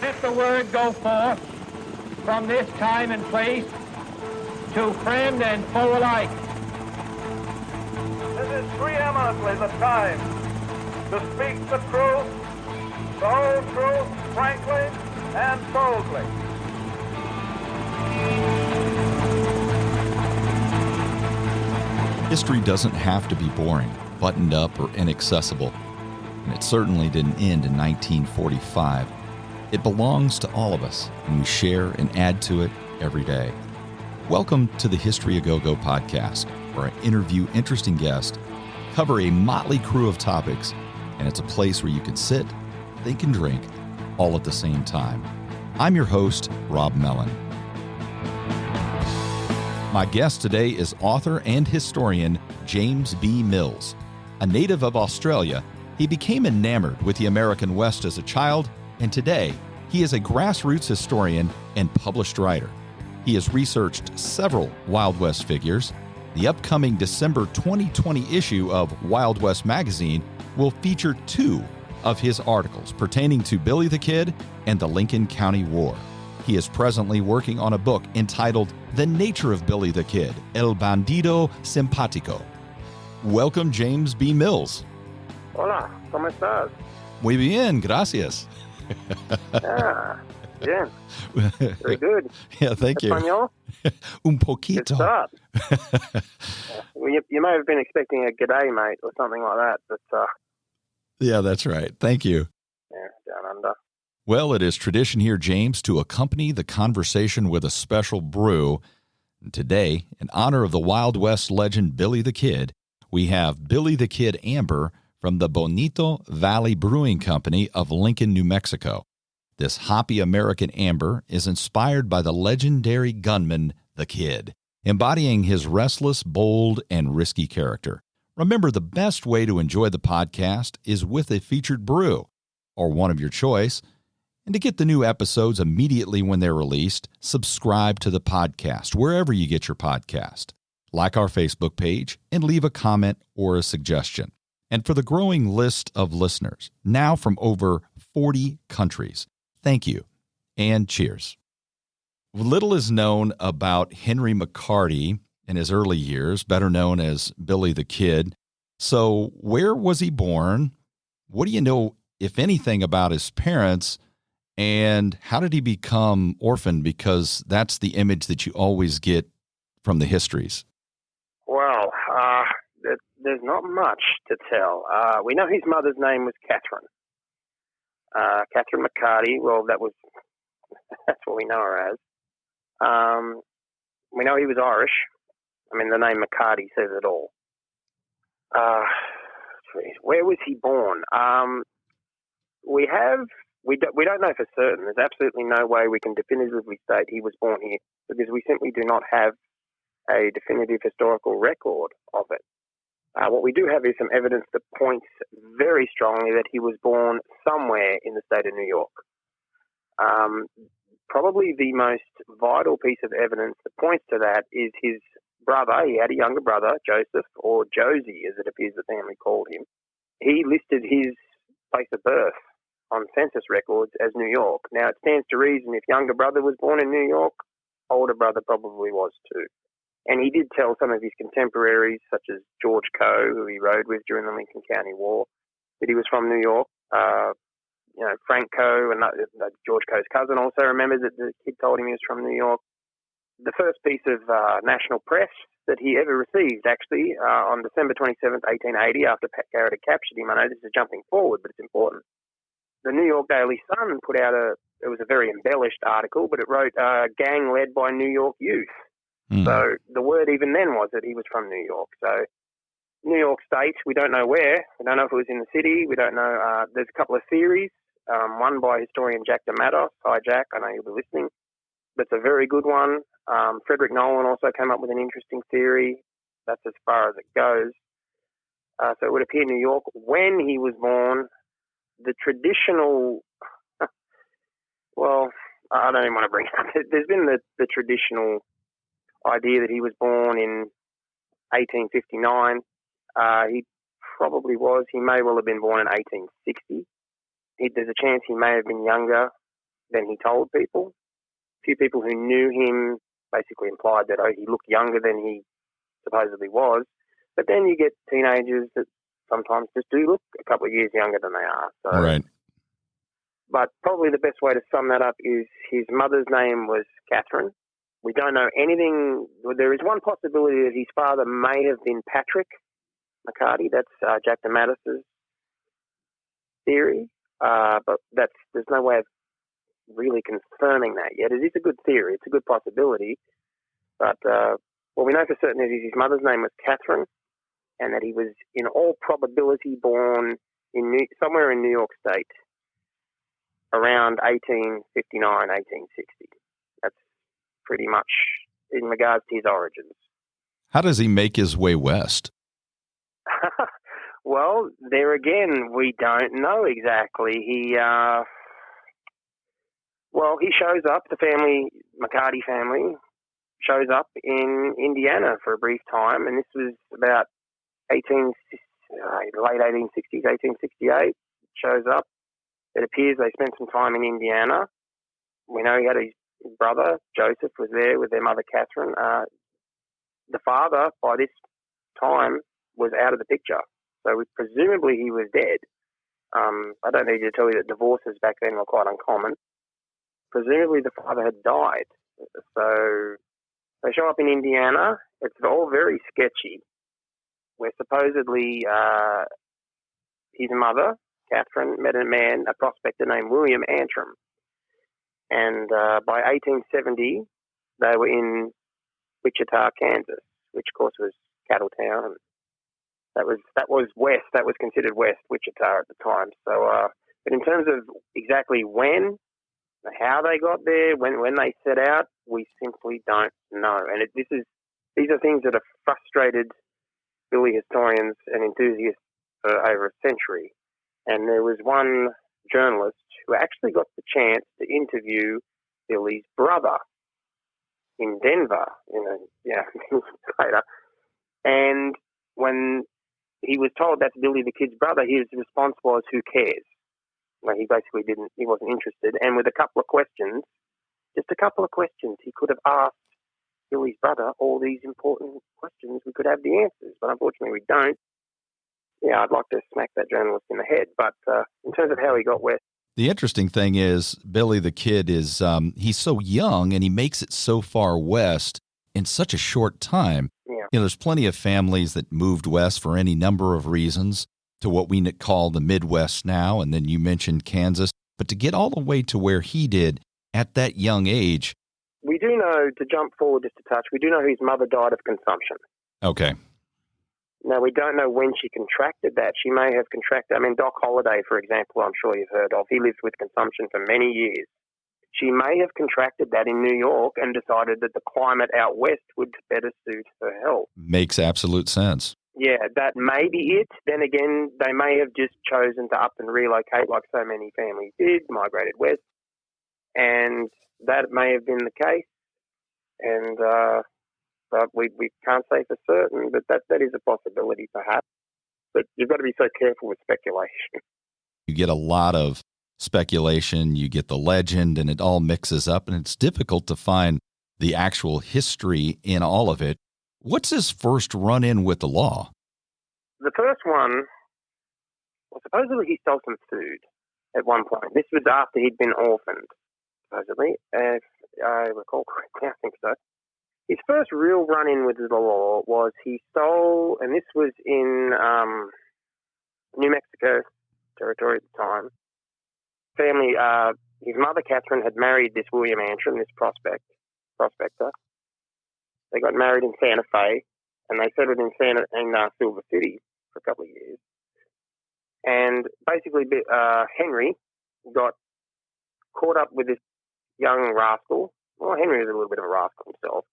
Let the word go forth from this time and place to friend and foe alike. This is preeminently the time to speak the truth, the whole truth, frankly and boldly. History doesn't have to be boring, buttoned up, or inaccessible. And it certainly didn't end in 1945. It belongs to all of us, and we share and add to it every day. Welcome to the History A Go-Go podcast, where I interview interesting guests, cover a motley crew of topics, and it's a place where you can sit, think, and drink all at the same time. I'm your host, Rob Mellon. My guest today is author and historian James B. Mills. A native of Australia, he became enamored with the American West as a child, and today he is a grassroots historian and published writer. He has researched several Wild West figures. The upcoming December 2020 issue of Wild West magazine will feature two of his articles pertaining to Billy the Kid and the Lincoln County War. He is presently working on a book entitled The Nature of Billy the Kid, El Bandido Simpático. Welcome, James B. Mills. Hola, ¿cómo estás? Muy bien, gracias. Bien. Very good. Yeah, thank you. Español? Un poquito. Good start. Well, you may have been expecting a g'day, mate, or something like that, but... Yeah, that's right. Thank you. Yeah, down under. Well, it is tradition here, James, to accompany the conversation with a special brew. And today, in honor of the Wild West legend Billy the Kid, we have Billy the Kid Amber from the Bonito Valley Brewing Company of Lincoln, New Mexico. This hoppy American amber is inspired by the legendary gunman, the Kid, embodying his restless, bold, and risky character. Remember, the best way to enjoy the podcast is with a featured brew, or one of your choice. And to get the new episodes immediately when they're released, subscribe to the podcast wherever you get your podcast. Like our Facebook page and leave a comment or a suggestion. And for the growing list of listeners, now from over 40 countries, thank you and cheers. Little is known about Henry McCarty in his early years, better known as Billy the Kid. So where was he born? What do you know, if anything, about his parents? And how did he become orphaned? Because that's the image that you always get from the histories. Well, there's not much to tell. We know his mother's name was Catherine. Catherine McCarty. Well, that's what we know her as. We know he was Irish. I mean, the name McCarty says it all. Where was he born? We don't know for certain. There's absolutely no way we can definitively state he was born here because we simply do not have a definitive historical record of it. What we do have is some evidence that points very strongly that he was born somewhere in the state of New York. Probably the most vital piece of evidence that points to that is his brother. He had a younger brother, Joseph, or Josie, as it appears the family called him. He listed his place of birth on census records as New York. Now, it stands to reason if younger brother was born in New York, older brother probably was too. And he did tell some of his contemporaries, such as George Coe, who he rode with during the Lincoln County War, that he was from New York. Frank Coe, and George Coe's cousin, also remembered that the kid told him he was from New York. The first piece of national press that he ever received, actually, on December 27th, 1880, after Pat Garrett had captured him. I know this is jumping forward, but it's important. The New York Daily Sun put out it was a very embellished article, but it wrote, gang led by New York youth. So the word even then was that he was from New York. So New York State, we don't know where. We don't know if it was in the city. We don't know. There's a couple of theories, one by historian Jack DeMattos. Hi, Jack. I know you'll be listening. That's a very good one. Frederick Nolan also came up with an interesting theory. That's as far as it goes. So it would appear New York. When he was born, the traditional... well, I don't even want to bring it up. There's been the traditional idea that he was born in 1859. He probably was. He may well have been born in 1860. There's a chance he may have been younger. than he told people. A few people who knew him basically implied that he looked younger than he supposedly was. But then you get teenagers that sometimes just do look a couple of years younger than they are. So, Right. But probably the best way to sum that up is his mother's name was Catherine. We don't know anything. There is one possibility that his father may have been Patrick McCarty. That's Jack DeMatteis's theory. But there's no way of really confirming that yet. It is a good theory. It's a good possibility. But what we know for certain is his mother's name was Catherine, and that he was, in all probability, born somewhere in New York State around 1859, 1860. That's pretty much in regards to his origins. How does he make his way west? Well, there again, we don't know exactly. He shows up, the McCarty family, shows up in Indiana for a brief time, and this was about late 1860s, 1868, shows up. It appears they spent some time in Indiana. We know he had his brother, Joseph, was there with their mother, Catherine. The father, by this time, was out of the picture. So presumably he was dead. I don't need to tell you that divorces back then were quite uncommon. Presumably the father had died. So they show up in Indiana. It's all very sketchy. Where supposedly his mother, Catherine, met a prospector named William Antrim. And by 1870, they were in Wichita, Kansas, which of course was cattle town. That was west. That was considered west Wichita at the time. So, but in terms of exactly when, how they got there, when they set out, we simply don't know. And these are things that have frustrated Billy historians and enthusiasts for over a century. And there was one journalist who actually got the chance to interview Billy's brother in Denver, later. And when he was told that's Billy the Kid's brother, his response was, "Who cares?" Well, he basically he wasn't interested. And with just a couple of questions, he could have asked Billy's brother all these important questions. We could have the answers, but unfortunately we don't. Yeah, I'd like to smack that journalist in the head. But in terms of how he got west. The interesting thing is Billy the Kid is he's so young and he makes it so far west in such a short time. Yeah. There's plenty of families that moved west for any number of reasons to what we call the Midwest now, and then you mentioned Kansas. But to get all the way to where he did at that young age. We do know, to jump forward just a touch, we do know his mother died of consumption. Okay. Now, we don't know when she contracted that. She may have contracted, Doc Holliday, for example, I'm sure you've heard of. He lived with consumption for many years. She may have contracted that in New York and decided that the climate out west would better suit her health. Makes absolute sense. Yeah, that may be it. Then again, they may have just chosen to up and relocate like so many families did, migrated west. And that may have been the case. And but we can't say for certain, but that is a possibility perhaps. But you've got to be so careful with speculation. You get a lot of speculation, you get the legend, and it all mixes up, and it's difficult to find the actual history in all of it. What's his first run-in with the law? The first one, well, supposedly he stole some food at one point. This was after he'd been orphaned, supposedly, if I recall correctly. I think so. His first real run-in with the law was he stole, and this was in New Mexico territory at the time. Family, his mother Catherine had married this William Antrim, this prospector. They got married in Santa Fe, and they settled in Silver City for a couple of years. And basically, Henry got caught up with this young rascal. Well, Henry was a little bit of a rascal himself,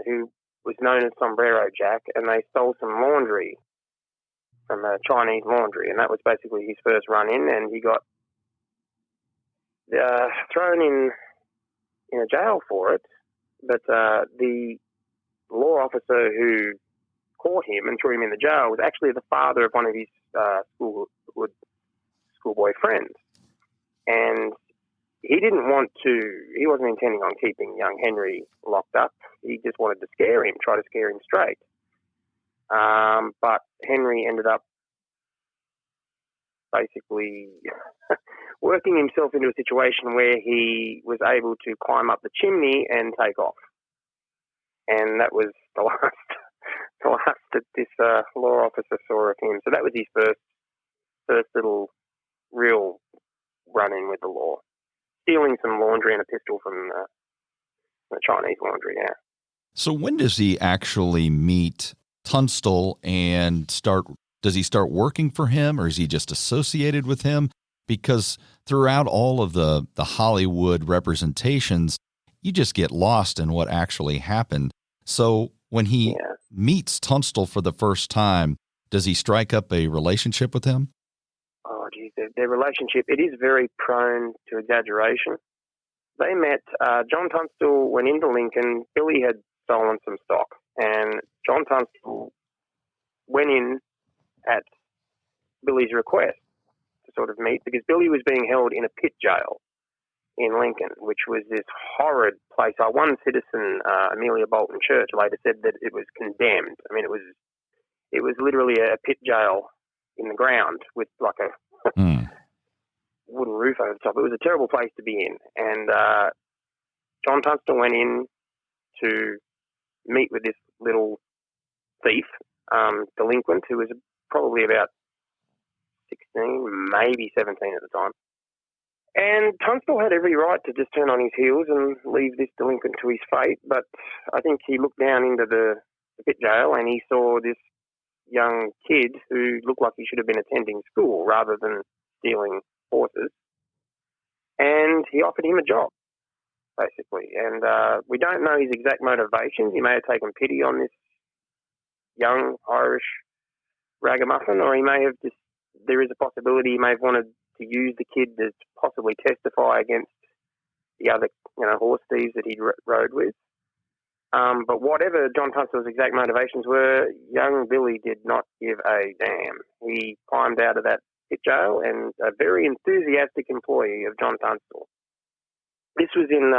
who was known as Sombrero Jack, and they stole some laundry from a Chinese laundry, and that was basically his first run-in, and he got thrown in a jail for it. But the law officer who caught him and threw him in the jail was actually the father of one of his schoolboy friends. And he wasn't intending on keeping young Henry locked up. He just wanted to scare him, try to scare him straight. But Henry ended up basically working himself into a situation where he was able to climb up the chimney and take off. And that was the last that this law officer saw of him. So that was his first little real run-in with the law. Stealing some laundry and a pistol from the Chinese laundry, yeah. So when does he actually meet Tunstall and does he start working for him, or is he just associated with him? Because throughout all of the Hollywood representations, you just get lost in what actually happened. So when he meets Tunstall for the first time, does he strike up a relationship with him? Oh, geez, their relationship, it is very prone to exaggeration. They met, John Tunstall went into Lincoln. Billy had stolen some stock, and John Tunstall went in at Billy's request to sort of meet, because Billy was being held in a pit jail in Lincoln, which was this horrid place. One citizen, Amelia Bolton Church, later said that it was condemned. I mean, it was literally a pit jail in the ground with like a wooden roof over the top. It was a terrible place to be in. And John Tunstall went in to meet with this little thief, delinquent, who was probably about 16, maybe 17 at the time. And Tunstall had every right to just turn on his heels and leave this delinquent to his fate, but I think he looked down into the pit jail and he saw this young kid who looked like he should have been attending school rather than stealing horses, and he offered him a job, basically. And we don't know his exact motivations. He may have taken pity on this young Irish ragamuffin, or he may have just, there is a possibility he may have wanted to use the kid to possibly testify against the other, horse thieves that he'd rode with. But whatever John Tunstall's exact motivations were, young Billy did not give a damn. He climbed out of that pit jail and a very enthusiastic employee of John Tunstall. This was in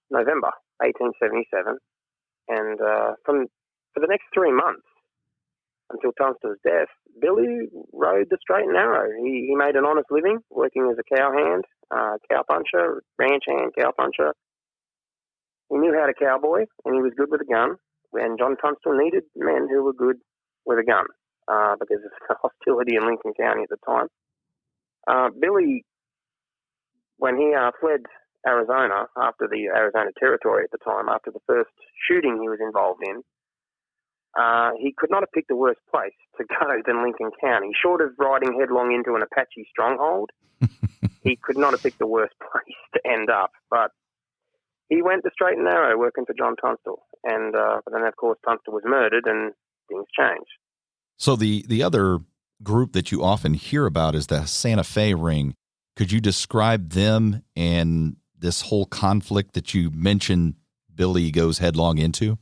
November 1877, and for the next 3 months, until Tunstall's death, Billy rode the straight and narrow. He made an honest living working as a cowhand, cow puncher, ranch hand, cow puncher. He knew how to cowboy, and he was good with a gun. And John Tunstall needed men who were good with a gun because of the hostility in Lincoln County at the time. Billy, when he fled Arizona after the Arizona Territory at the time, after the first shooting he was involved in, he could not have picked a worse place to go than Lincoln County. Short of riding headlong into an Apache stronghold, he could not have picked a worse place to end up. But he went the straight and narrow working for John Tunstall. And but then, of course, Tunstall was murdered and things changed. So the other group that you often hear about is the Santa Fe Ring. Could you describe them and this whole conflict that you mentioned Billy goes headlong into?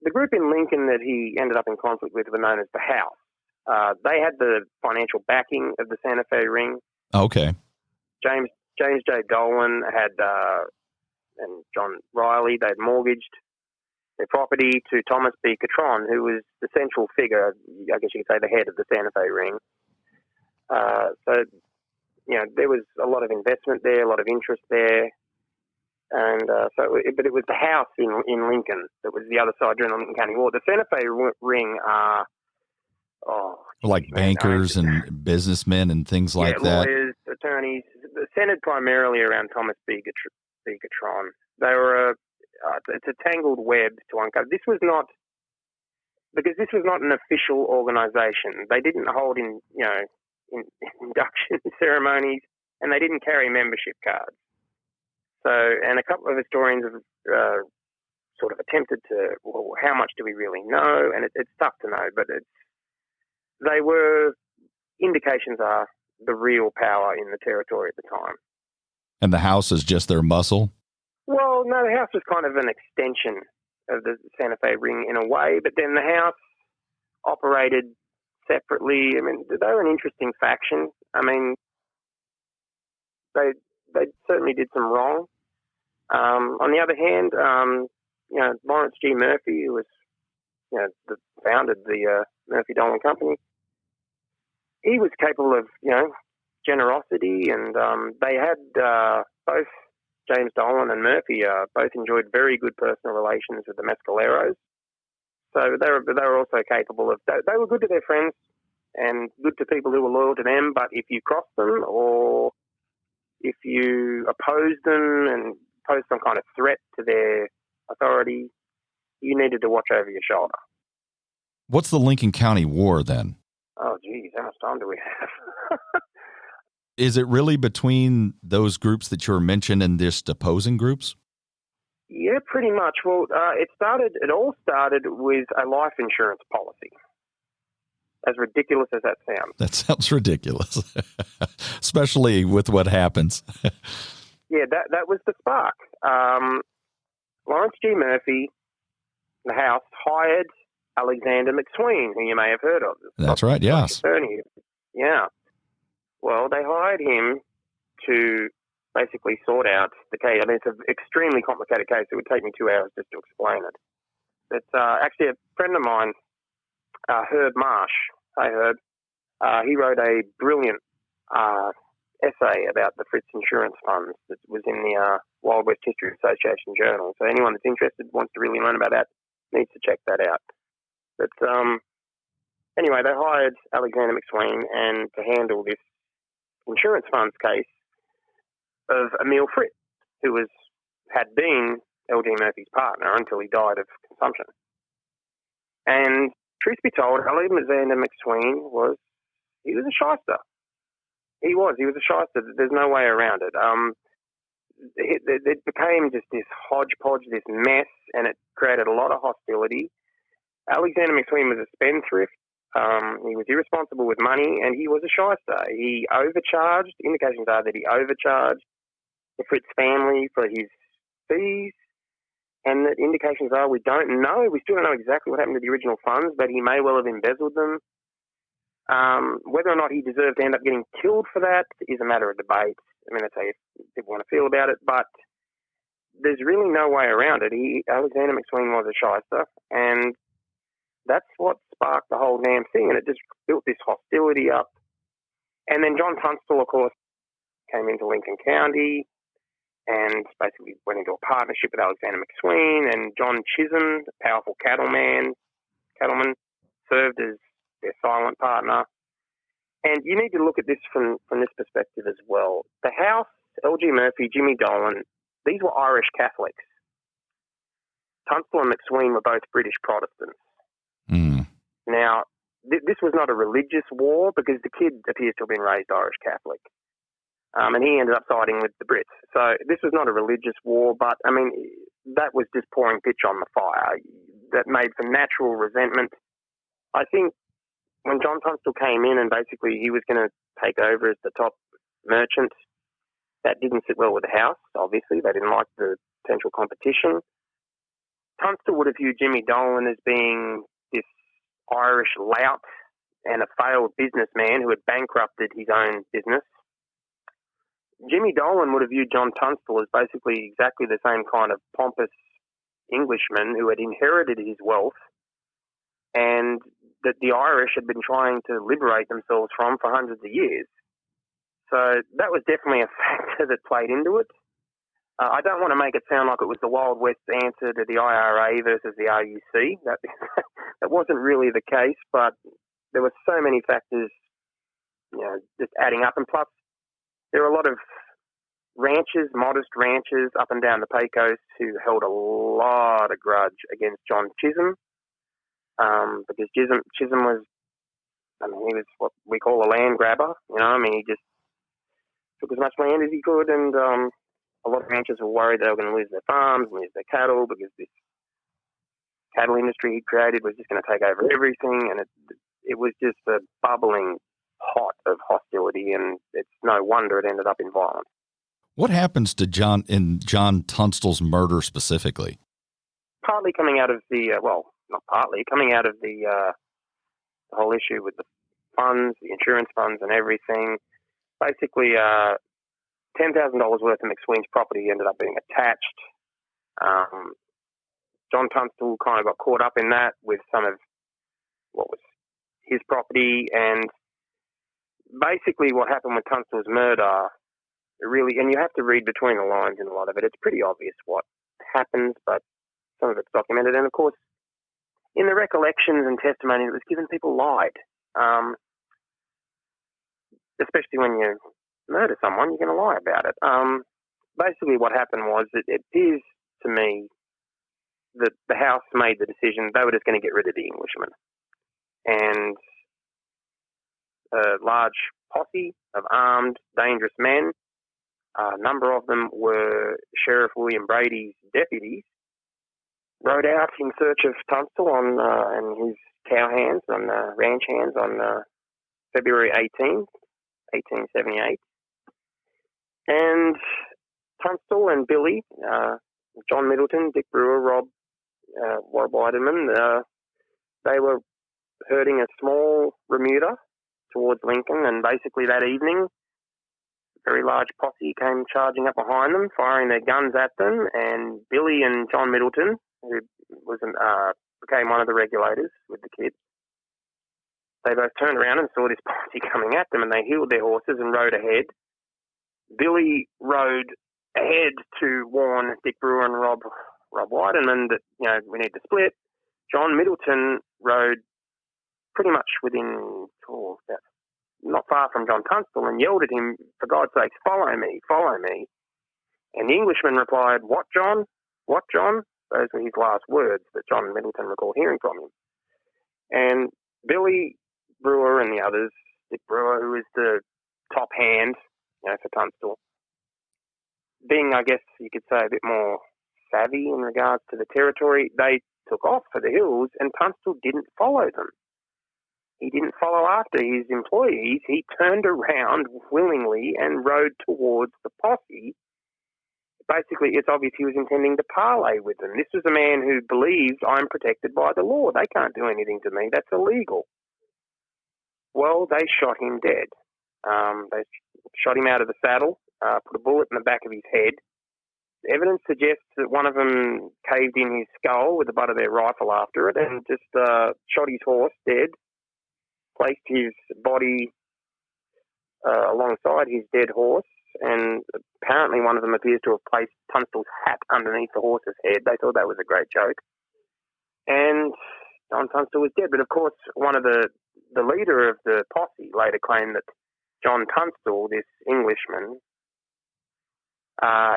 The group in Lincoln that he ended up in conflict with were known as the House. They had the financial backing of the Santa Fe Ring. Okay. James J. Dolan had and John Riley, they'd mortgaged their property to Thomas B. Catron, who was the central figure, I guess you could say the head of the Santa Fe Ring. So, there was a lot of investment there, a lot of interest there. And but it was the House in Lincoln that was the other side during the Lincoln County War. The Santa Fe Ring are bankers and businessmen and things like that. Lawyers, attorneys, centered primarily around Thomas B. Catron. They were it's a tangled web to uncover. This was not an official organization. They didn't hold induction ceremonies, and they didn't carry membership cards. So, and a couple of historians have sort of attempted to, well, how much do we really know? And it's tough to know, but they were, indications are the real power in the territory at the time. And the House is just their muscle? Well, no, the House was kind of an extension of the Santa Fe Ring in a way, but then the House operated separately. I mean, they were an interesting faction. I mean, they certainly did some wrong. On the other hand, Lawrence G. Murphy, who was, founded the Murphy Dolan Company, he was capable of, generosity, and they had both James Dolan and Murphy both enjoyed very good personal relations with the Mescaleros. So they were also capable of, they were good to their friends and good to people who were loyal to them, but if you crossed them or if you opposed them and posed some kind of threat to their authority, you needed to watch over your shoulder. What's the Lincoln County War then? Oh, geez, how much time do we have? Is it really between those groups that you were mentioned and just opposing groups? Yeah, pretty much. Well, it all started with a life insurance policy. As ridiculous as that sounds. That sounds ridiculous, especially with what happens. Yeah, that was the spark. Lawrence G. Murphy, the House, hired Alexander McSween, who you may have heard of. That's right, yes. Attorney. Yeah. Well, they hired him to basically sort out the case. I mean, it's an extremely complicated case. It would take me 2 hours just to explain it. But actually, a friend of mine, Herb Marsh, hey Herb, he wrote a brilliant essay about the Fritz Insurance Funds that was in the Wild West History Association Journal. So anyone that's interested, wants to really learn about that, needs to check that out. But anyway, they hired Alexander McSween and to handle this insurance funds case of Emil Fritz, who had been L.G. Murphy's partner until he died of consumption. And truth be told, Alexander McSween was a shyster. He was a shyster. There's no way around it. It became just this hodgepodge, this mess, and it created a lot of hostility. Alexander McSween was a spendthrift. He was irresponsible with money, and he was a shyster. He overcharged. Indications are that he overcharged the Fritz family for his fees, and the indications are we don't know. We still don't know exactly what happened to the original funds, but he may well have embezzled them. Whether or not he deserved to end up getting killed for that is a matter of debate. I mean, that's how people want to feel about it, but there's really no way around it. Alexander McSween was a shyster, and that's what sparked the whole damn thing, and it just built this hostility up. And then John Tunstall, of course, came into Lincoln County and basically went into a partnership with Alexander McSween, and John Chisholm, the powerful cattleman, served as their silent partner. And you need to look at this from this perspective as well. The House, L.G. Murphy, Jimmy Dolan, these were Irish Catholics. Tunstall and McSween were both British Protestants. Mm. Now, this was not a religious war because the kid appears to have been raised Irish Catholic. And he ended up siding with the Brits. So this was not a religious war, but, I mean, that was just pouring pitch on the fire. That made for natural resentment. I think when John Tunstall came in and basically he was going to take over as the top merchant, that didn't sit well with the House, obviously. They didn't like the potential competition. Tunstall would have viewed Jimmy Dolan as being this Irish lout and a failed businessman who had bankrupted his own business. Jimmy Dolan would have viewed John Tunstall as basically exactly the same kind of pompous Englishman who had inherited his wealth and that the Irish had been trying to liberate themselves from for hundreds of years. So that was definitely a factor that played into it. I don't want to make it sound like it was the Wild West answer to the IRA versus the RUC. That wasn't really the case, but there were so many factors, just adding up. And plus, there are a lot of ranchers, modest ranchers up and down the Pecos who held a lot of grudge against John Chisholm, because Chisholm was, he was what we call a land grabber. He just took as much land as he could, and a lot of ranchers were worried they were going to lose their farms, lose their cattle, because this cattle industry he created was just going to take over everything, and it was just a bubbling hot of hostility, and it's no wonder it ended up in violence. What happens to John Tunstall's murder specifically? Partly coming out of coming out of the whole issue with the funds, the insurance funds and everything. Basically, $10,000 worth of McSween's property ended up being attached. John Tunstall kind of got caught up in that with some of what was his property, and basically what happened with Tunstall's murder, really, and you have to read between the lines in a lot of it. It's pretty obvious what happens, but some of it's documented. And, of course, in the recollections and testimony that was given, people lied. Especially when you murder someone, you're going to lie about it. Basically what happened was that it appears to me that the House made the decision they were just going to get rid of the Englishman. And a large posse of armed, dangerous men, a number of them were Sheriff William Brady's deputies, rode out in search of Tunstall and his cow hands, on ranch hands, on February 18th, 1878. And Tunstall and Billy, John Middleton, Dick Brewer, Rob Weideman, they were herding a small remuda towards Lincoln, and basically that evening a very large posse came charging up behind them, firing their guns at them, and Billy and John Middleton, who was became one of the Regulators with the kid, they both turned around and saw this posse coming at them, and they heeled their horses and rode ahead. Billy rode ahead to warn Dick Brewer and Rob Weideman that, we need to split. John Middleton rode pretty much within, not far from John Tunstall, and yelled at him, for God's sake, follow me, follow me. And the Englishman replied, what, John? What, John? Those were his last words that John Middleton recalled hearing from him. And Billy Brewer and the others, Dick Brewer, who is the top hand, for Tunstall, being, I guess you could say, a bit more savvy in regards to the territory, they took off for the hills, and Tunstall didn't follow them. He didn't follow after his employees. He turned around willingly and rode towards the posse. Basically, it's obvious he was intending to parley with them. This was a man who believes, I'm protected by the law. They can't do anything to me. That's illegal. Well, they shot him dead. They shot him out of the saddle, put a bullet in the back of his head. Evidence suggests that one of them caved in his skull with the butt of their rifle after it and just shot his horse dead, placed his body alongside his dead horse, and apparently one of them appears to have placed Tunstall's hat underneath the horse's head. They thought that was a great joke. And John Tunstall was dead. But of course, one of the leader of the posse later claimed that John Tunstall, this Englishman,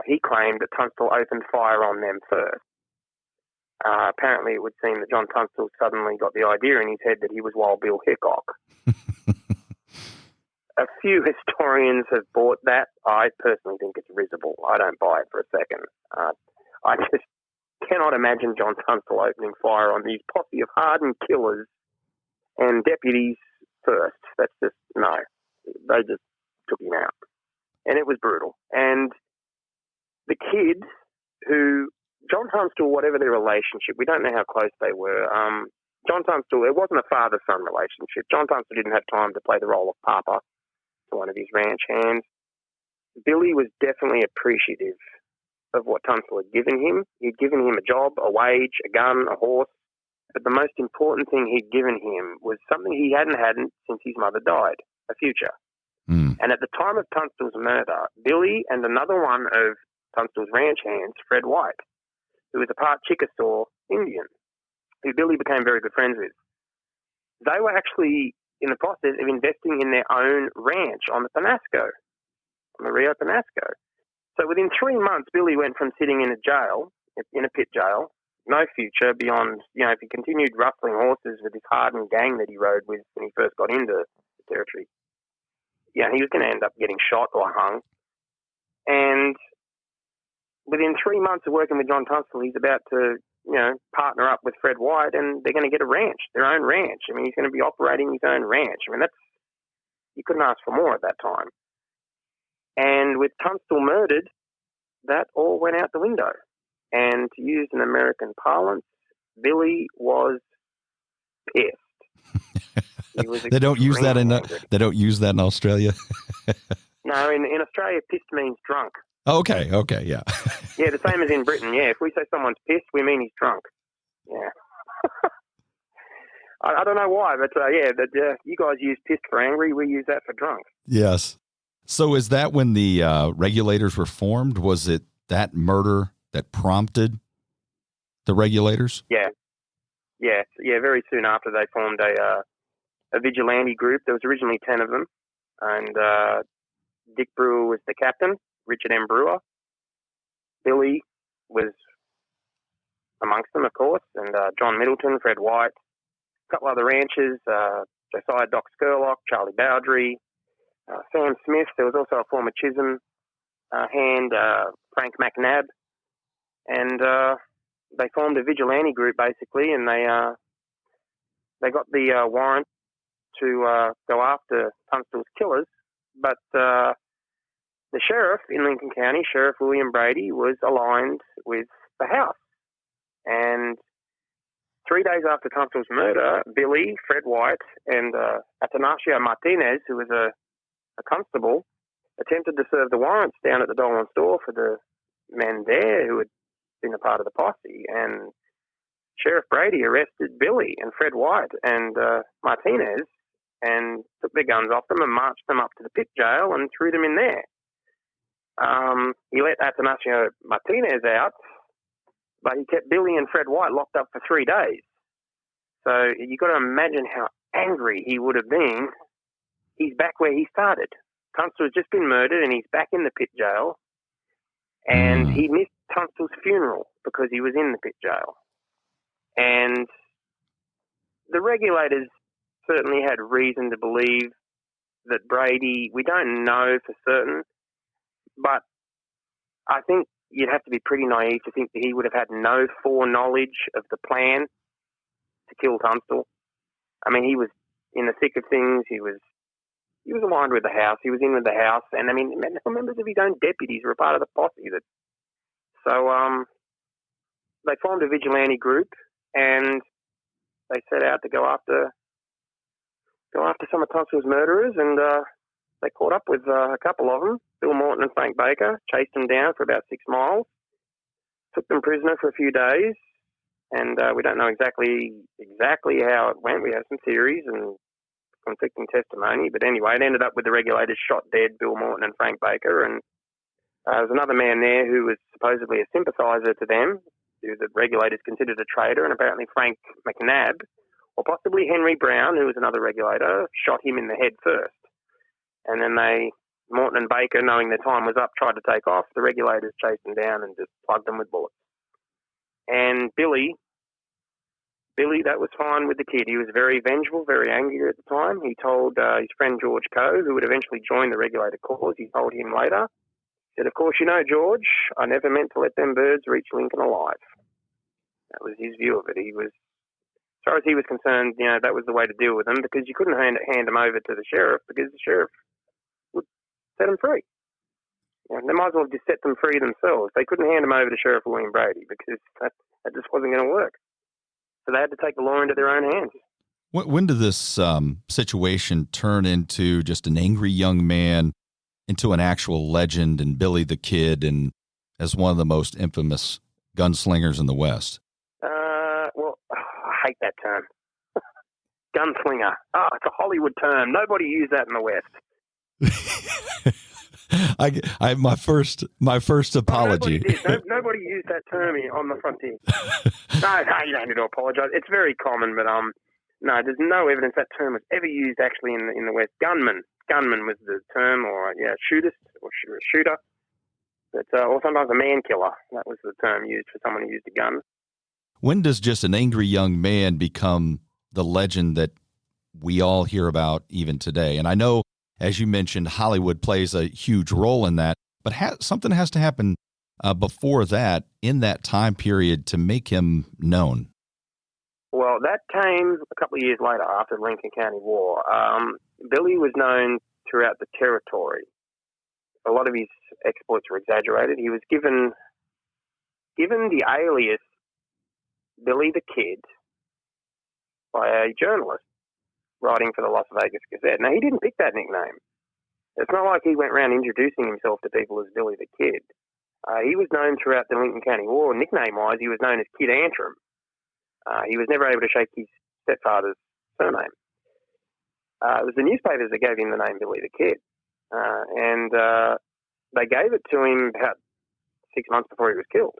he claimed that Tunstall opened fire on them first. Apparently, it would seem that John Tunstall suddenly got the idea in his head that he was Wild Bill Hickok. A few historians have bought that. I personally think it's risible. I don't buy it for a second. I just cannot imagine John Tunstall opening fire on these posse of hardened killers and deputies first. That's just, no. They just took him out. And it was brutal. And the kid who, John Tunstall, whatever their relationship, we don't know how close they were. John Tunstall, it wasn't a father-son relationship. John Tunstall didn't have time to play the role of papa to one of his ranch hands. Billy was definitely appreciative of what Tunstall had given him. He'd given him a job, a wage, a gun, a horse. But the most important thing he'd given him was something he hadn't had since his mother died, a future. And at the time of Tunstall's murder, Billy and another one of Tunstall's ranch hands, Fred White, who was a part Chickasaw Indian, who Billy became very good friends with, they were actually in the process of investing in their own ranch on the Penasco, on the Rio Penasco. So within 3 months, Billy went from sitting in a jail, in a pit jail, no future beyond, if he continued rustling horses with this hardened gang that he rode with when he first got into the territory, he was going to end up getting shot or hung. And within 3 months of working with John Tunstall, he's about to, partner up with Fred White, and they're going to get a ranch, their own ranch. I mean, he's going to be operating his own ranch. I mean, you couldn't ask for more at that time. And with Tunstall murdered, that all went out the window. And to use an American parlance, Billy was pissed. They don't use that in Australia. No, in Australia, pissed means drunk. Okay, yeah. Yeah, the same as in Britain. Yeah, if we say someone's pissed, we mean he's drunk. Yeah. I don't know why, but you guys use pissed for angry. We use that for drunk. Yes. So is that when the Regulators were formed? Was it that murder that prompted the Regulators? Yeah. Very soon after they formed a vigilante group. There was originally 10 of them, and Dick Brewer was the captain, Richard M. Brewer. Billy was amongst them, of course, and John Middleton, Fred White, a couple other ranchers, Josiah Doc Skurlock, Charlie Bowdry, Sam Smith. There was also a former Chisholm hand, Frank McNabb, and they formed a vigilante group basically, and they got the warrant to go after Tunstall's killers, but the sheriff in Lincoln County, Sheriff William Brady, was aligned with the House. And 3 days after Tunstall's murder, Billy, Fred White, and Atanasio Martinez, who was a constable, attempted to serve the warrants down at the Dolan store for the men there who had been a part of the posse. And Sheriff Brady arrested Billy and Fred White and Martinez and took their guns off them and marched them up to the pit jail and threw them in there. He let Atanasio Martinez out, but he kept Billy and Fred White locked up for 3 days. So you've got to imagine how angry he would have been. He's back where he started. Tunstall's just been murdered and he's back in the pit jail. And he missed Tunstall's funeral because he was in the pit jail. And the Regulators certainly had reason to believe that Brady, we don't know for certain, but I think you'd have to be pretty naive to think that he would have had no foreknowledge of the plan to kill Tunstall. I mean, he was in the thick of things. He was aligned with the House. He was in with the House. And, I mean, members of his own deputies were a part of the posse. So they formed a vigilante group, and they set out to go after some of Tunstall's murderers, and they caught up with a couple of them, Bill Morton and Frank Baker, chased them down for about 6 miles, took them prisoner for a few days, and we don't know exactly how it went. We have some theories and conflicting testimony, but anyway, it ended up with the Regulators shot dead Bill Morton and Frank Baker, and there was another man there who was supposedly a sympathiser to them, who the Regulators considered a traitor, and apparently Frank McNabb, or possibly Henry Brown, who was another Regulator, shot him in the head first. And then Morton and Baker, knowing their time was up, tried to take off. The Regulators chased them down and just plugged them with bullets. And Billy, that was fine with the kid. He was very vengeful, very angry at the time. He told his friend George Coe, who would eventually join the Regulator cause, he told him later, he said, "Of course, you know, George, I never meant to let them birds reach Lincoln alive." That was his view of it. He was, as far as he was concerned, that was the way to deal with them, because you couldn't hand them over to the sheriff, because the sheriff would set them free. They might as well have just set them free themselves. They couldn't hand them over to Sheriff William Brady, because that just wasn't going to work. So they had to take the law into their own hands. When did this situation turn into just an angry young man into an actual legend, and Billy the Kid, and as one of the most infamous gunslingers in the West? Well, I hate that term. Gunslinger. It's a Hollywood term. Nobody used that in the West. My first apology. Nobody used that term on the frontier. No, you don't need to apologise. It's very common, but no, there's no evidence that term was ever used actually in the West. Gunman was the term, or shootist or shooter, but or sometimes a man killer. That was the term used for someone who used a gun. When does just an angry young man become the legend that we all hear about even today? And I know, as you mentioned, Hollywood plays a huge role in that, but something has to happen before that, in that time period, to make him known. Well, that came a couple of years later, after the Lincoln County War. Billy was known throughout the territory. A lot of his exploits were exaggerated. He was given the alias Billy the Kid by a journalist writing for the Las Vegas Gazette. Now, he didn't pick that nickname. It's not like he went around introducing himself to people as Billy the Kid. He was known throughout the Lincoln County War, nickname-wise, he was known as Kid Antrim. He was never able to shake his stepfather's surname. It was the newspapers that gave him the name Billy the Kid. And they gave it to him about 6 months before he was killed.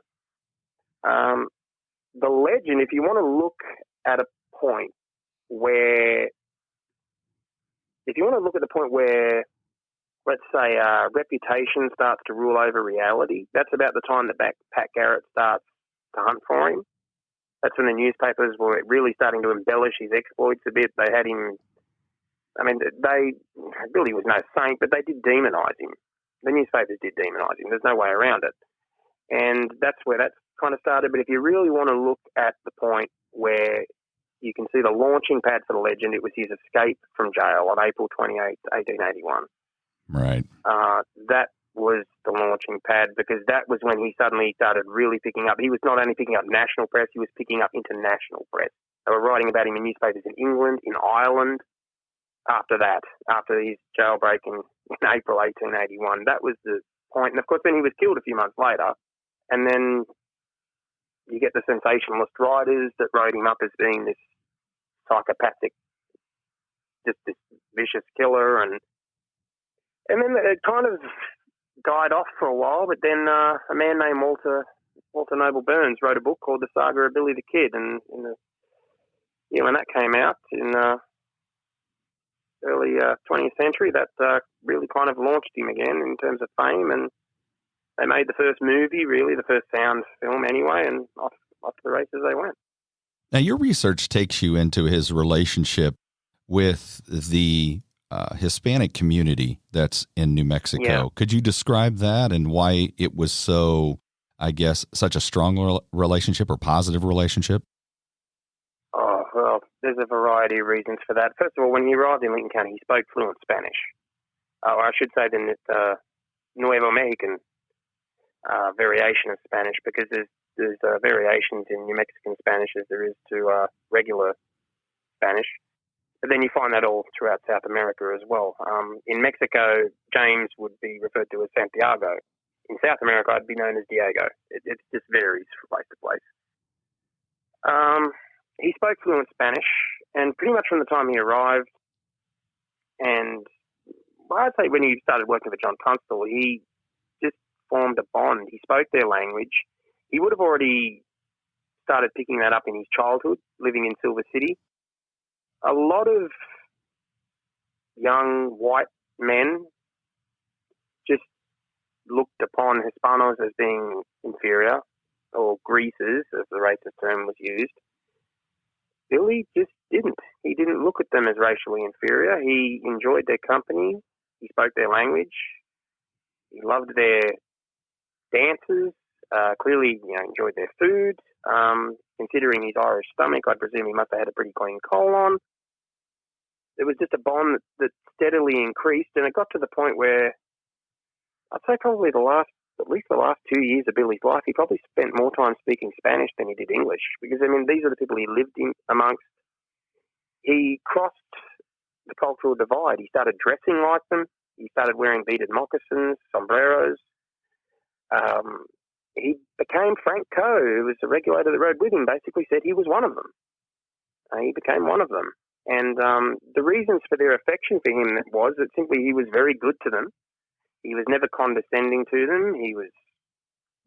The legend, if you want to look at a point where, let's say, reputation starts to rule over reality, that's about the time that Pat Garrett starts to hunt for him. That's when the newspapers were really starting to embellish his exploits a bit. They had him, Billy was no saint, but they did demonise him. The newspapers did demonise him. There's no way around it. And that's where that kind of started. But if you really want to look at the point where you can see the launching pad for the legend, it was his escape from jail on April 28th, 1881. Right. That was the launching pad, because that was when he suddenly started really picking up. He was not only picking up national press, he was picking up international press. They were writing about him in newspapers in England, in Ireland. After his jailbreak in April 1881, that was the point. And of course, then he was killed a few months later. And then you get the sensationalist writers that wrote him up as being this psychopathic, just this vicious killer. And then it kind of died off for a while. But then a man named Walter Noble Burns wrote a book called The Saga of Billy the Kid. And when that came out in early 20th century, that really kind of launched him again in terms of fame. And they made the first movie, really, the first sound film anyway, and off to the races they went. Now, your research takes you into his relationship with the Hispanic community that's in New Mexico. Yeah. Could you describe that and why it was so, I guess, such a strong relationship or positive relationship? Oh, well, there's a variety of reasons for that. First of all, when he arrived in Lincoln County, he spoke fluent Spanish. Or I should say then it's Nuevo Mexican variation of Spanish, because there's variations in New Mexican Spanish as there is to regular Spanish. But then you find that all throughout South America as well. In Mexico, James would be referred to as Santiago. In South America, I'd be known as Diego. It just varies from place to place. He spoke fluent Spanish, and pretty much from the time he arrived, and I'd say when he started working for John Tunstall, he just formed a bond. He spoke their language. He would have already started picking that up in his childhood, living in Silver City. A lot of young white men just looked upon Hispanos as being inferior, or greasers, as the racist term was used. Billy just didn't. He didn't look at them as racially inferior. He enjoyed their company. He spoke their language. He loved their dances. Clearly, enjoyed their food. Considering his Irish stomach, I presume he must have had a pretty clean colon. There was just a bond that steadily increased, and it got to the point where I'd say probably at least the last 2 years of Billy's life, he probably spent more time speaking Spanish than he did English, because, these are the people he lived amongst. He crossed the cultural divide. He started dressing like them. He started wearing beaded moccasins, sombreros. He became Frank Coe, who was the regulator that rode with him, basically said he was one of them. He became one of them. And the reasons for their affection for him was that simply he was very good to them. He was never condescending to them. He was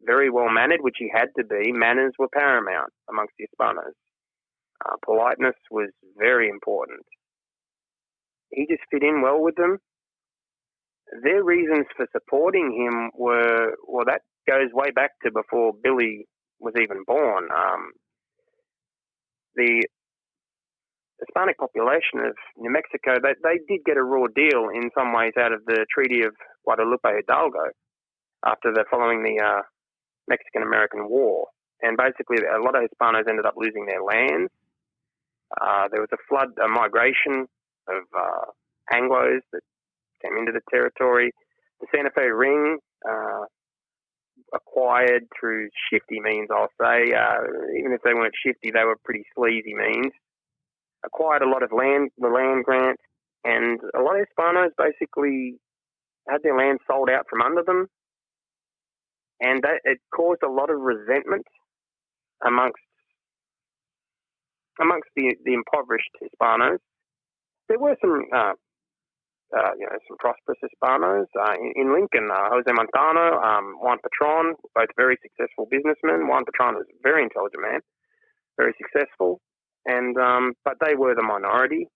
very well-mannered, which he had to be. Manners were paramount amongst the Hispanos. Politeness was very important. He just fit in well with them. Their reasons for supporting him were, that goes way back to before Billy was even born. The Hispanic population of New Mexico, they did get a raw deal in some ways out of the Treaty of Guadalupe Hidalgo following the Mexican-American War. And basically, a lot of Hispanos ended up losing their lands. There was a migration of Anglos that came into the territory. The Santa Fe Ring, acquired through shifty means, I'll say. Even if they weren't shifty, they were pretty sleazy means. Acquired a lot of land grants, and a lot of Hispanos basically had their land sold out from under them, and it caused a lot of resentment amongst the impoverished Hispanos. There were some some prosperous Hispanos. In Lincoln, Jose Montano, Juan Patron, both very successful businessmen. Juan Patron was a very intelligent man, very successful, and but they were the minority.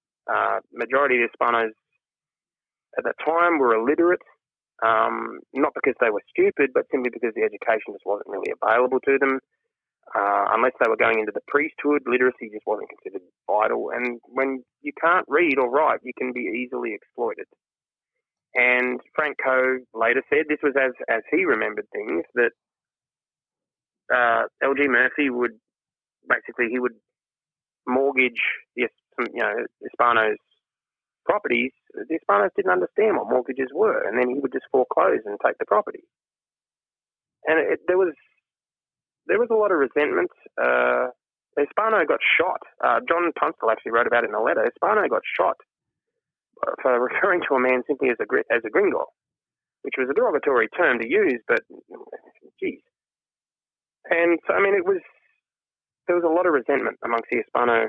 Majority of Hispanos at that time were illiterate, not because they were stupid, but simply because the education just wasn't really available to them. Unless they were going into the priesthood, literacy just wasn't considered vital. And when you can't read or write, you can be easily exploited. And Frank Coe later said, this was as he remembered things, that L.G. Murphy would mortgage the Hispanos' properties. The Hispanos didn't understand what mortgages were, and then he would just foreclose and take the property. And there was a lot of resentment. Hispano got shot. John Tunstall actually wrote about it in a letter. Hispano got shot for referring to a man simply as a gringo, which was a derogatory term to use, but geez. And so, I mean, there was a lot of resentment amongst the Hispano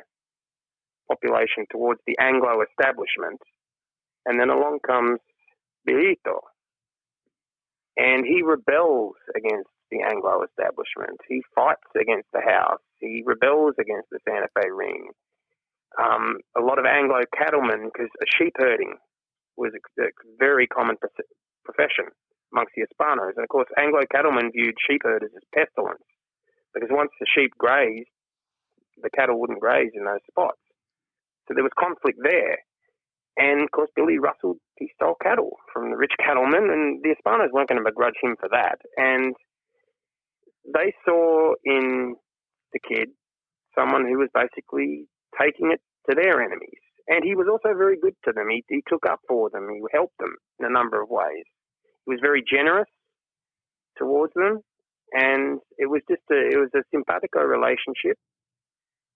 population towards the Anglo establishment. And then along comes Bilito, and he rebels against the Anglo establishment. He fights against the house. He rebels against the Santa Fe ring. A lot of Anglo cattlemen, because sheep herding was a very common profession amongst the Hispanos. And of course, Anglo cattlemen viewed sheep herders as pestilence, because once the sheep grazed, the cattle wouldn't graze in those spots. So there was conflict there. And of course, Billy rustled, he stole cattle from the rich cattlemen, and the Hispanos weren't going to begrudge him for that. And they saw in the kid someone who was basically taking it to their enemies. And he was also very good to them. He took up for them. He helped them in a number of ways. He was very generous towards them. And it was a simpatico relationship.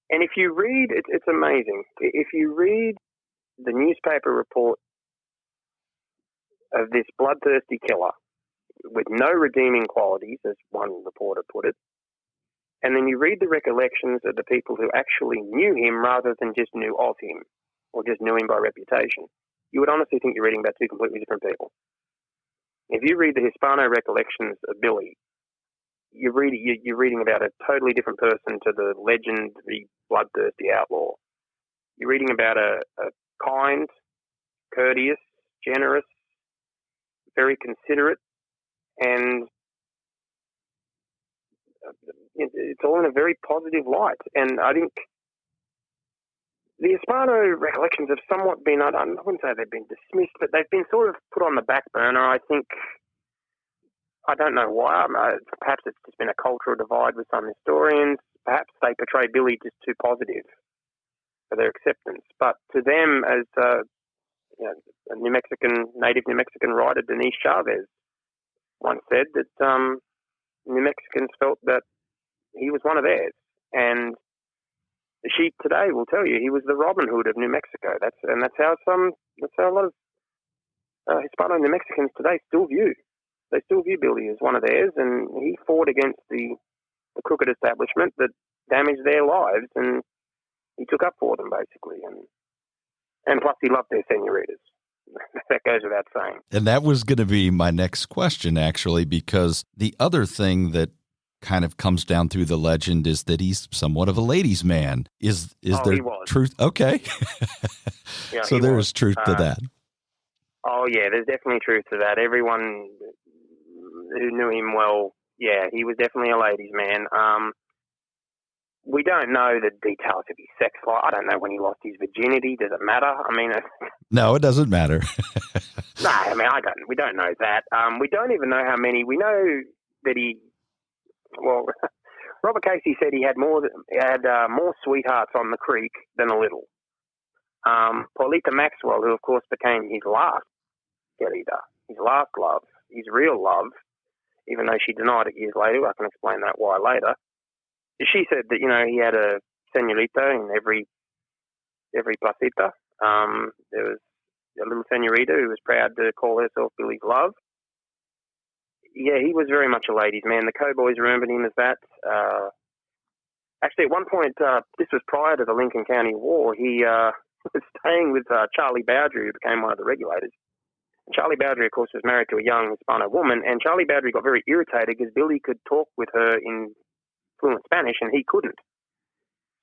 And if you read, it's amazing. If you read the newspaper report of this bloodthirsty killer with no redeeming qualities, as one reporter put it, and then you read the recollections of the people who actually knew him rather than just knew of him or just knew him by reputation, you would honestly think you're reading about two completely different people. If you read the Hispano recollections of Billy, you're reading about a totally different person to the legendary bloodthirsty outlaw. You're reading about a kind, courteous, generous, very considerate, and it's all in a very positive light. And I think the Hispano recollections have somewhat been, I wouldn't say they've been dismissed, but they've been sort of put on the back burner. I think, I don't know why. Perhaps it's just been a cultural divide with some historians. Perhaps they portray Billy just too positive for their acceptance. But to them, as a native New Mexican writer, Denise Chavez, once said that New Mexicans felt that he was one of theirs. And the sheep today will tell you he was the Robin Hood of New Mexico. That's how a lot of Hispano New Mexicans today still view. They still view Billy as one of theirs, and he fought against the crooked establishment that damaged their lives, and he took up for them, basically. And plus, he loved their senoritas. That goes without saying. And that was going to be my next question, actually, because the other thing that kind of comes down through the legend is that he's somewhat of a ladies' man. Is there truth? Okay. Yeah, so there is truth to that. Oh, yeah, there's definitely truth to that. Everyone who knew him well, yeah, he was definitely a ladies' man. We don't know the details of his sex life. I don't know when he lost his virginity. Does it matter? I mean, no, it doesn't matter. No, I mean, we don't know that. We don't even know how many. We know that Robert Casey said he had more sweethearts on the creek than a little. Paulita Maxwell, who of course became his last querida, his last love, his real love, even though she denied it years later. I can explain that why later. She said that, he had a señorita in every placita. There was a little senorita who was proud to call herself Billy's love. Yeah, he was very much a ladies' man. The cowboys remembered him as that. Actually, at one point, this was prior to the Lincoln County War, he was staying with Charlie Bowdry, who became one of the Regulators. Charlie Bowdry, of course, was married to a young Hispano woman, and Charlie Bowdry got very irritated because Billy could talk with her in fluent Spanish and he couldn't.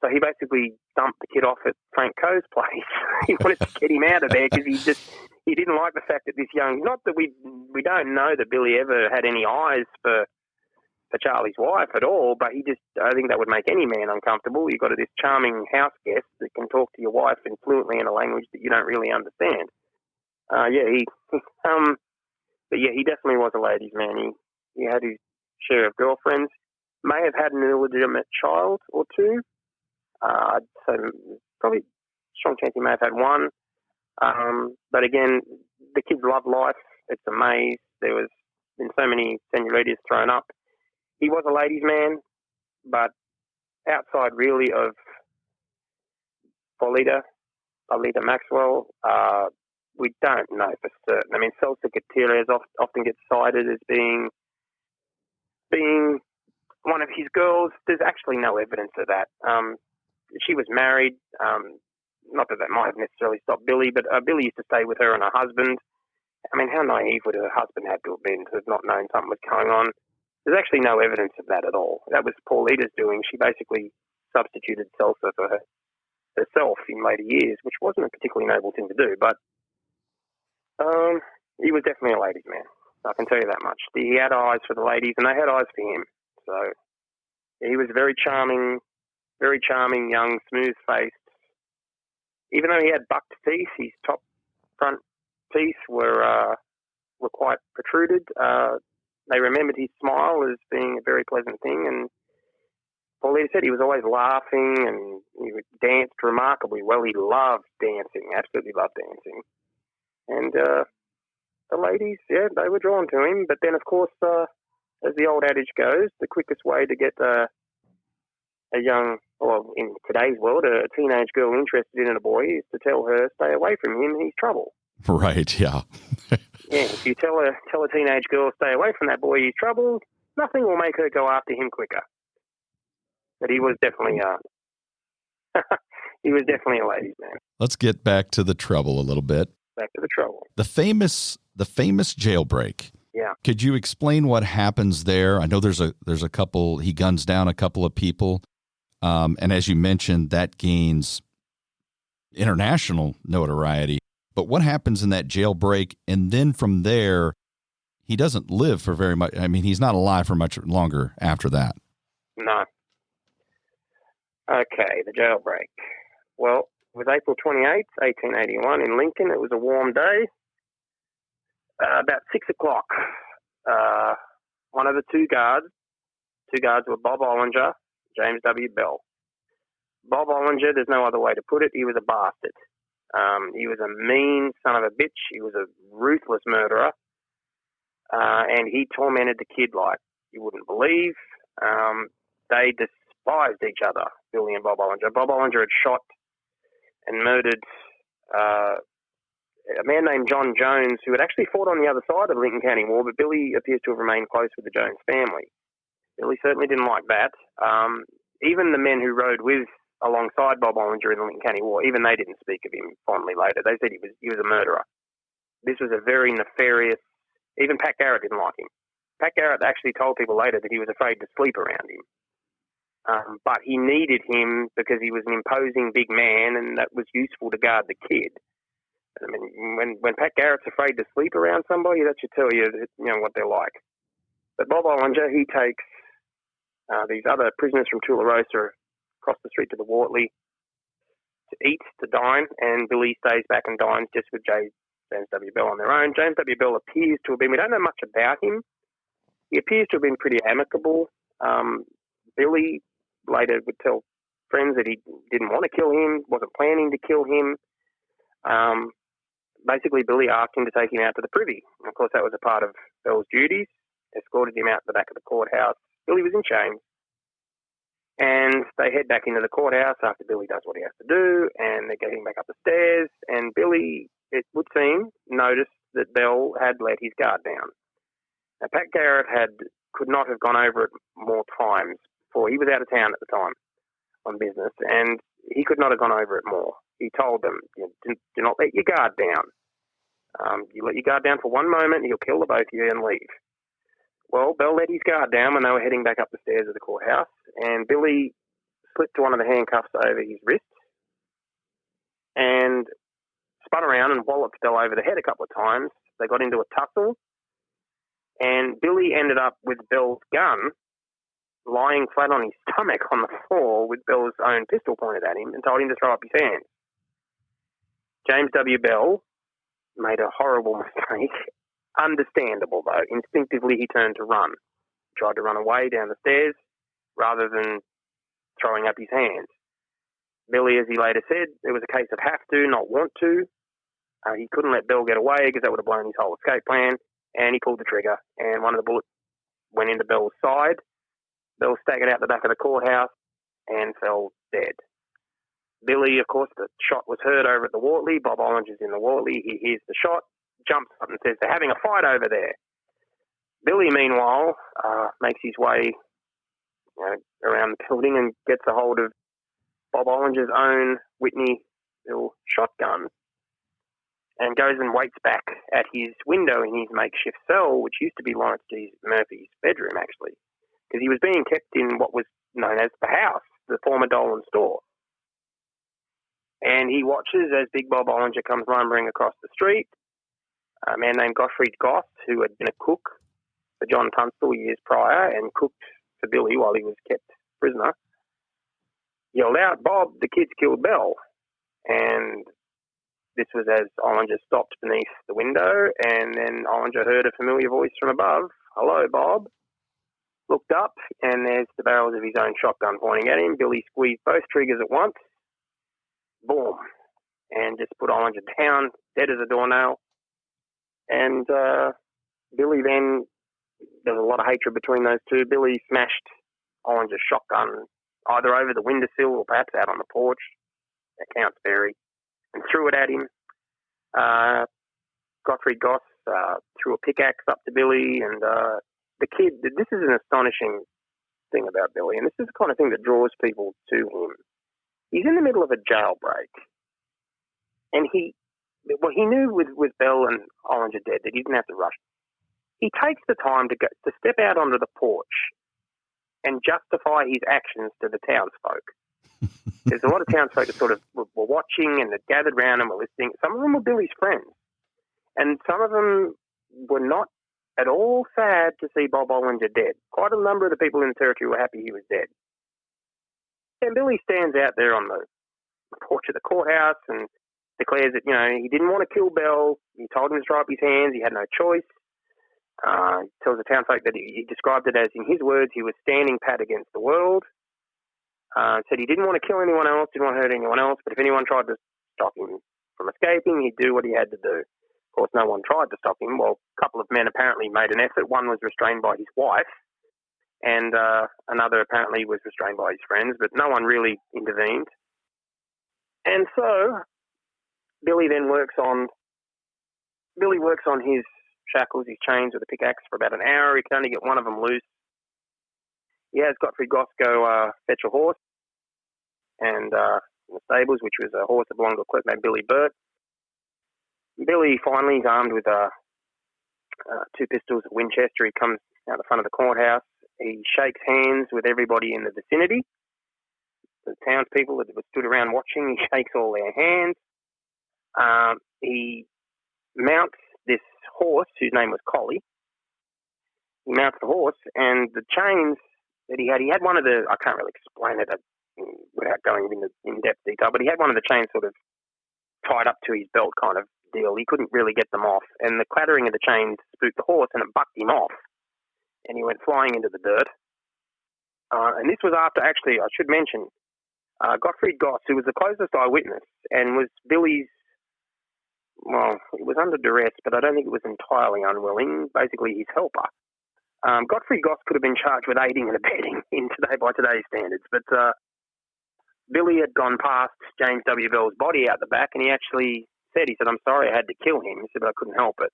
So he basically dumped the kid off at Frank Coe's place. He wanted to get him out of there because he didn't like the fact that this young, not that we don't know that Billy ever had any eyes for Charlie's wife at all, but I think that would make any man uncomfortable. You've got this charming house guest that can talk to your wife fluently in a language that you don't really understand. But he definitely was a ladies' man. He had his share of girlfriends. May have had an illegitimate child or two. So probably strong chance he may have had one. But again, the kids love life. It's a maze. There was been so many senoritas thrown up. He was a ladies' man, but outside really of Bilito Maxwell, we don't know for certain. I mean, Celsa Gutierrez often gets cited as being one of his girls. There's actually no evidence of that. She was married. Not that might have necessarily stopped Billy, but Billy used to stay with her and her husband. I mean, how naive would her husband have to have been to have not known something was going on? There's actually no evidence of that at all. That was Paulita's doing. She basically substituted Celsa for herself in later years, which wasn't a particularly noble thing to do, but he was definitely a ladies' man. I can tell you that much. He had eyes for the ladies, and they had eyes for him. So he was very charming, young, smooth-faced. Even though he had bucked teeth, his top front teeth were quite protruded. They remembered his smile as being a very pleasant thing, and Paulita said he was always laughing, and he danced remarkably well. He loved dancing, absolutely loved dancing. And the ladies, yeah, they were drawn to him. But then, of course, as the old adage goes, the quickest way to get a young, well, in today's world, a teenage girl interested in a boy is to tell her, stay away from him, he's trouble. Right, yeah. Yeah, if you tell a teenage girl, stay away from that boy, he's trouble, nothing will make her go after him quicker. But he was definitely he was definitely a ladies' man. Let's get back to the trouble a little bit. Back to the trouble. The famous jailbreak. Yeah. Could you explain what happens there? I know there's a couple, he guns down a couple of people. And as you mentioned, that gains international notoriety. But what happens in that jailbreak? And then from there, he doesn't live for very much. I mean, he's not alive for much longer after that. No. Okay, the jailbreak. Well, it was April 28th, 1881 in Lincoln. It was a warm day. About 6 o'clock, one of the two guards were Bob Ollinger, James W. Bell. Bob Ollinger, there's no other way to put it, he was a bastard. He was a mean son of a bitch. He was a ruthless murderer. And he tormented the kid like you wouldn't believe. They despised each other, Billy and Bob Ollinger. Bob Ollinger had shot and murdered a man named John Jones, who had actually fought on the other side of the Lincoln County War, but Billy appears to have remained close with the Jones family. Billy certainly didn't like that. Even the men who rode alongside Bob Ollinger in the Lincoln County War, even they didn't speak of him fondly later. They said he was a murderer. This was a very nefarious. Even Pat Garrett didn't like him. Pat Garrett actually told people later that he was afraid to sleep around him. But he needed him because he was an imposing big man, and that was useful to guard the kid. I mean, when Pat Garrett's afraid to sleep around somebody, that should tell you, what they're like. But Bob Ollinger, he takes these other prisoners from Tularosa across the street to the Wortley to eat, to dine, and Billy stays back and dines just with James W. Bell on their own. James W. Bell appears to have been, we don't know much about him. He appears to have been pretty amicable. Billy later would tell friends that he didn't want to kill him, wasn't planning to kill him. Basically, Billy asked him to take him out to the privy. And of course, that was a part of Bell's duties, escorted him out the back of the courthouse. Billy was in chains. And they head back into the courthouse after Billy does what he has to do, and they're getting back up the stairs. And Billy it would seem, noticed that Bell had let his guard down. Now, Pat Garrett could not have gone over it more times, for he was out of town at the time on business, and he could not have gone over it more. He told them, do not let your guard down. You let your guard down for one moment, he'll kill the both of you and leave. Well, Bell let his guard down when they were heading back up the stairs of the courthouse, and Billy slipped one of the handcuffs over his wrist and spun around and walloped Bell over the head a couple of times. They got into a tussle, and Billy ended up with Bell's gun lying flat on his stomach on the floor with Bell's own pistol pointed at him and told him to throw up his hands. James W. Bell made a horrible mistake. Understandable, though. Instinctively, he turned to run. Tried to run away down the stairs rather than throwing up his hands. Billy, as he later said, it was a case of have to, not want to. He couldn't let Bell get away because that would have blown his whole escape plan, and he pulled the trigger, and one of the bullets went into Bell's side. Bell staggered out the back of the courthouse and fell dead. Billy, of course, the shot was heard over at the Wortley. Bob Orange is in the Wortley. He hears the shot, jumps up and says, they're having a fight over there. Billy, meanwhile, makes his way around the building and gets a hold of Bob Orange's own Whitney shotgun and goes and waits back at his window in his makeshift cell, which used to be Lawrence G. Murphy's bedroom, actually, because he was being kept in what was known as the house, the former Dolan store. And he watches as Big Bob Ollinger comes lumbering across the street. A man named Gottfried Goss, who had been a cook for John Tunstall years prior and cooked for Billy while he was kept prisoner, yelled out, "Bob, the kid's killed Bell." And this was as Ollinger stopped beneath the window, and then Ollinger heard a familiar voice from above, "Hello, Bob." Looked up, and there's the barrels of his own shotgun pointing at him. Billy squeezed both triggers at once. Boom. And just put Ollinger down, dead as a doornail. And Billy then, there was a lot of hatred between those two. Billy smashed Ollinger's shotgun either over the windowsill or perhaps out on the porch. Accounts vary. And threw it at him. Gottfried Goss threw a pickaxe up to Billy, and the kid, this is an astonishing thing about Billy, and this is the kind of thing that draws people to him. He's in the middle of a jailbreak, and he knew with Bell and Ollinger dead that he didn't have to rush. He takes the time to step out onto the porch and justify his actions to the townsfolk. There's a lot of townsfolk that sort of were watching and had gathered round and were listening. Some of them were Billy's friends, and some of them were not at all sad to see Bob Ollinger dead. Quite a number of the people in the territory were happy he was dead. And Billy stands out there on the porch of the courthouse and declares that, he didn't want to kill Bell. He told him to throw up his hands. He had no choice. He tells the townsfolk that he described it as, in his words, he was standing pat against the world. Said he didn't want to kill anyone else, didn't want to hurt anyone else, but if anyone tried to stop him from escaping, he'd do what he had to do. Of course, no one tried to stop him. Well, a couple of men apparently made an effort. One was restrained by his wife, and another apparently was restrained by his friends, but no one really intervened. And so Billy then works on his shackles, his chains with a pickaxe for about an hour. He can only get one of them loose. He has Gottfried Goss go fetch a horse, and in the stables, which was a horse that belonged to a clerk named Billy Burt. Billy finally is armed with two pistols at Winchester. He comes out the front of the courthouse. He shakes hands with everybody in the vicinity. The townspeople that stood around watching, he shakes all their hands. He mounts this horse, whose name was Collie. He mounts the horse, and the chains that he had one of the, I can't really explain it without going into in-depth detail, but he had one of the chains sort of tied up to his belt kind of deal. He couldn't really get them off, and the clattering of the chains spooked the horse, and it bucked him off, and he went flying into the dirt. And this was after, actually, I should mention, Gottfried Goss, who was the closest eyewitness and was Billy's, well, it was under duress, but I don't think it was entirely unwilling, basically his helper. Gottfried Goss could have been charged with aiding and abetting by today's standards, but Billy had gone past James W. Bell's body out the back, and he actually said, he said, "I'm sorry I had to kill him." He said, "But I couldn't help it."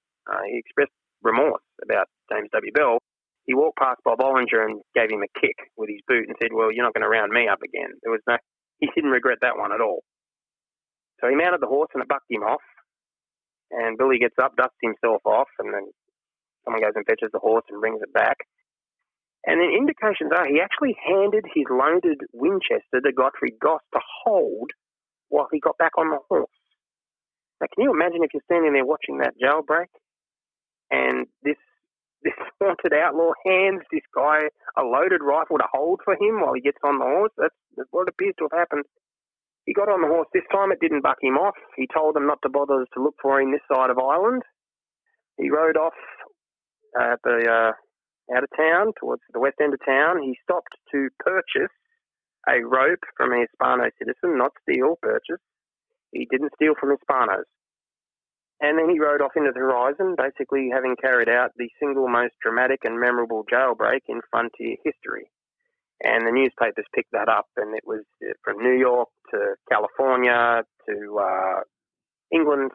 He expressed remorse about James W. Bell. He walked past Bob Ollinger and gave him a kick with his boot and said, "Well, you're not going to round me up again." He didn't regret that one at all. So he mounted the horse and it bucked him off. And Billy gets up, dusts himself off, and then someone goes and fetches the horse and brings it back. And then indications are he actually handed his loaded Winchester to Godfrey Goss to hold while he got back on the horse. Now, can you imagine if you're standing there watching that jailbreak and this haunted outlaw hands this guy a loaded rifle to hold for him while he gets on the horse? That's what appears to have happened. He got on the horse. This time it didn't buck him off. He told them not to bother to look for him this side of Ireland. He rode off out of town towards the west end of town. He stopped to purchase a rope from a Hispano citizen, not steal, purchase. He didn't steal from Hispanos. And then he rode off into the horizon, basically having carried out the single most dramatic and memorable jailbreak in frontier history. And the newspapers picked that up, and it was from New York to California to England,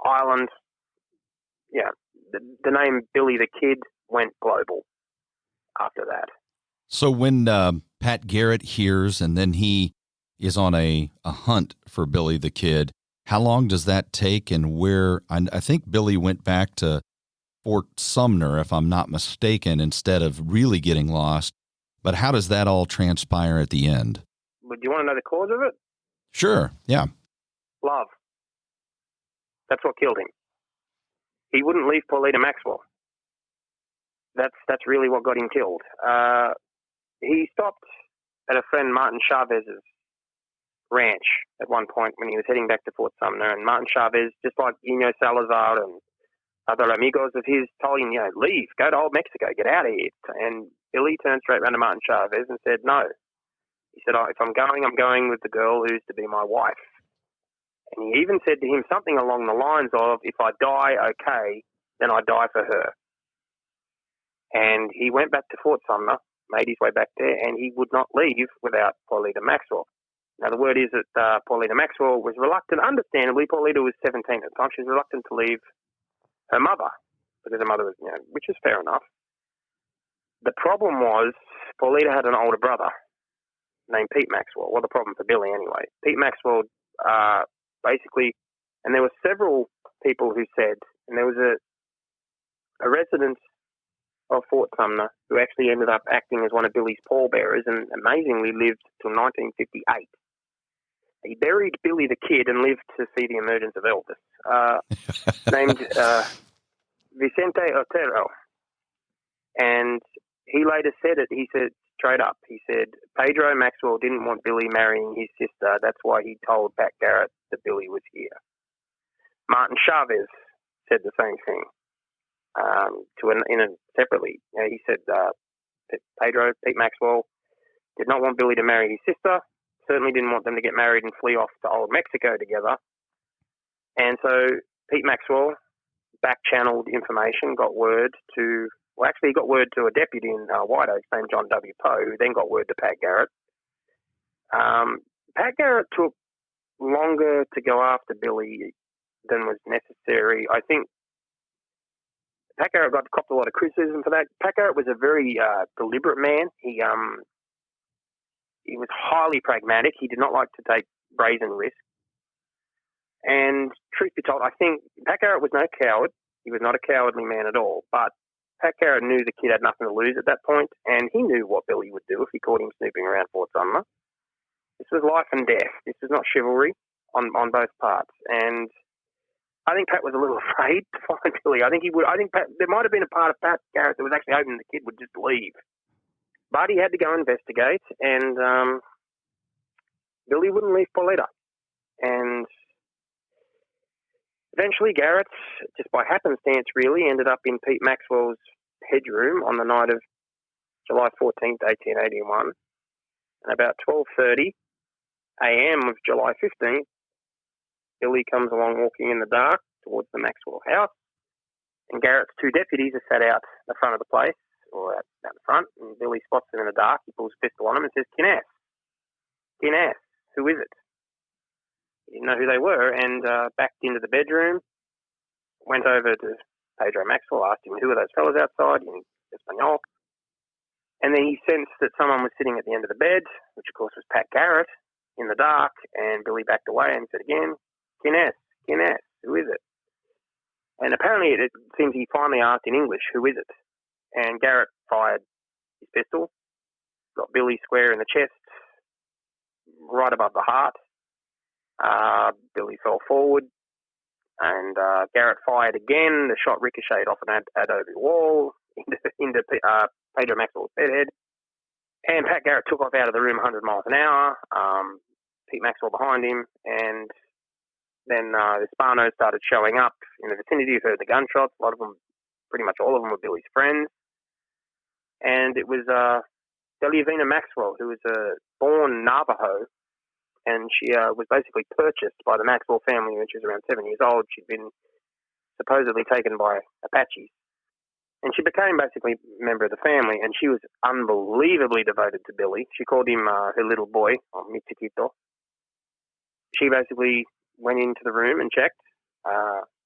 Ireland. Yeah, the name Billy the Kid went global after that. So when Pat Garrett hears and then he is on a hunt for Billy the Kid, how long does that take, and where? I think Billy went back to Fort Sumner, if I'm not mistaken, instead of really getting lost. But how does that all transpire at the end? But do you want to know the cause of it? Sure, yeah. Love. That's what killed him. He wouldn't leave Paulita Maxwell. That's really what got him killed. He stopped at a friend Martin Chavez's ranch at one point when he was heading back to Fort Sumner, and Martin Chavez, just like Eno Salazar and other amigos of his, told him, leave, go to Old Mexico, get out of here. And Billy turned straight around to Martin Chavez and said, no. He said, if I'm going with the girl who's to be my wife. And he even said to him something along the lines of, if I die, okay, then I die for her. And he went back to Fort Sumner, made his way back there, and he would not leave without Paulita Maxwell. Now, the word is that Paulita Maxwell was reluctant, understandably. Paulita was 17 at the time. She was reluctant to leave her mother, because her mother was, which is fair enough. The problem was Paulita had an older brother named Pete Maxwell. Well, the problem for Billy anyway. Pete Maxwell basically, and there were several people who said, and there was a resident of Fort Sumner who actually ended up acting as one of Billy's pallbearers and amazingly lived till 1958. He buried Billy the Kid and lived to see the emergence of Elvis, named Vicente Otero. And he later said it, he said straight up, he said, Pedro Maxwell didn't want Billy marrying his sister. That's why he told Pat Garrett that Billy was here. Martin Chavez said the same thing separately. He said Pete Maxwell did not want Billy to marry his sister, certainly didn't want them to get married and flee off to Old Mexico together. And so Pete Maxwell back-channeled information, got word to a deputy in White Oaks named John W. Poe, who then got word to Pat Garrett. Pat Garrett took longer to go after Billy than was necessary. I think Pat Garrett copped a lot of criticism for that. Pat Garrett was a very deliberate man. He was highly pragmatic. He did not like to take brazen risks. And truth be told, I think Pat Garrett was no coward. He was not a cowardly man at all. But Pat Garrett knew the kid had nothing to lose at that point, and he knew what Billy would do if he caught him snooping around Fort Sumner. This was life and death. This was not chivalry on both parts. And I think Pat was a little afraid to find Billy. I think there might have been a part of Pat Garrett that was actually hoping the kid would just leave. But he had to go investigate, and Billy wouldn't leave Paulita. And eventually Garrett, just by happenstance really, ended up in Pete Maxwell's bedroom on the night of July 14th, 1881. And about 12:30 a.m. of July 15th, Billy comes along walking in the dark towards the Maxwell house, and Garrett's two deputies are sat out the front of the place, or out the front, and Billy spots them in the dark. He pulls a pistol on him and says, Kin ass, who is it? He didn't know who they were, and backed into the bedroom, went over to Pedro Maxwell, asked him, who are those fellas outside in Espanol? And then he sensed that someone was sitting at the end of the bed, which of course was Pat Garrett, in the dark, and Billy backed away and said again, "¿Quién es? ¿Quién es? Who is it?" And apparently it seems he finally asked in English, "Who is it?" And Garrett fired his pistol, got Billy square in the chest, right above the heart. Billy fell forward, and Garrett fired again. The shot ricocheted off an adobe wall into Pedro Maxwell's bedhead. And Pat Garrett took off out of the room 100 miles an hour, Pete Maxwell behind him, and then the Hispanos started showing up in the vicinity. You heard the gunshots. A lot of them, pretty much all of them, were Billy's friends. And it was Delivina Maxwell, who was a born Navajo, and she was basically purchased by the Maxwell family when she was around 7 years old. She'd been supposedly taken by Apaches. And she became basically a member of the family, and she was unbelievably devoted to Billy. She called him her little boy, or mi chiquito. She basically went into the room and checked.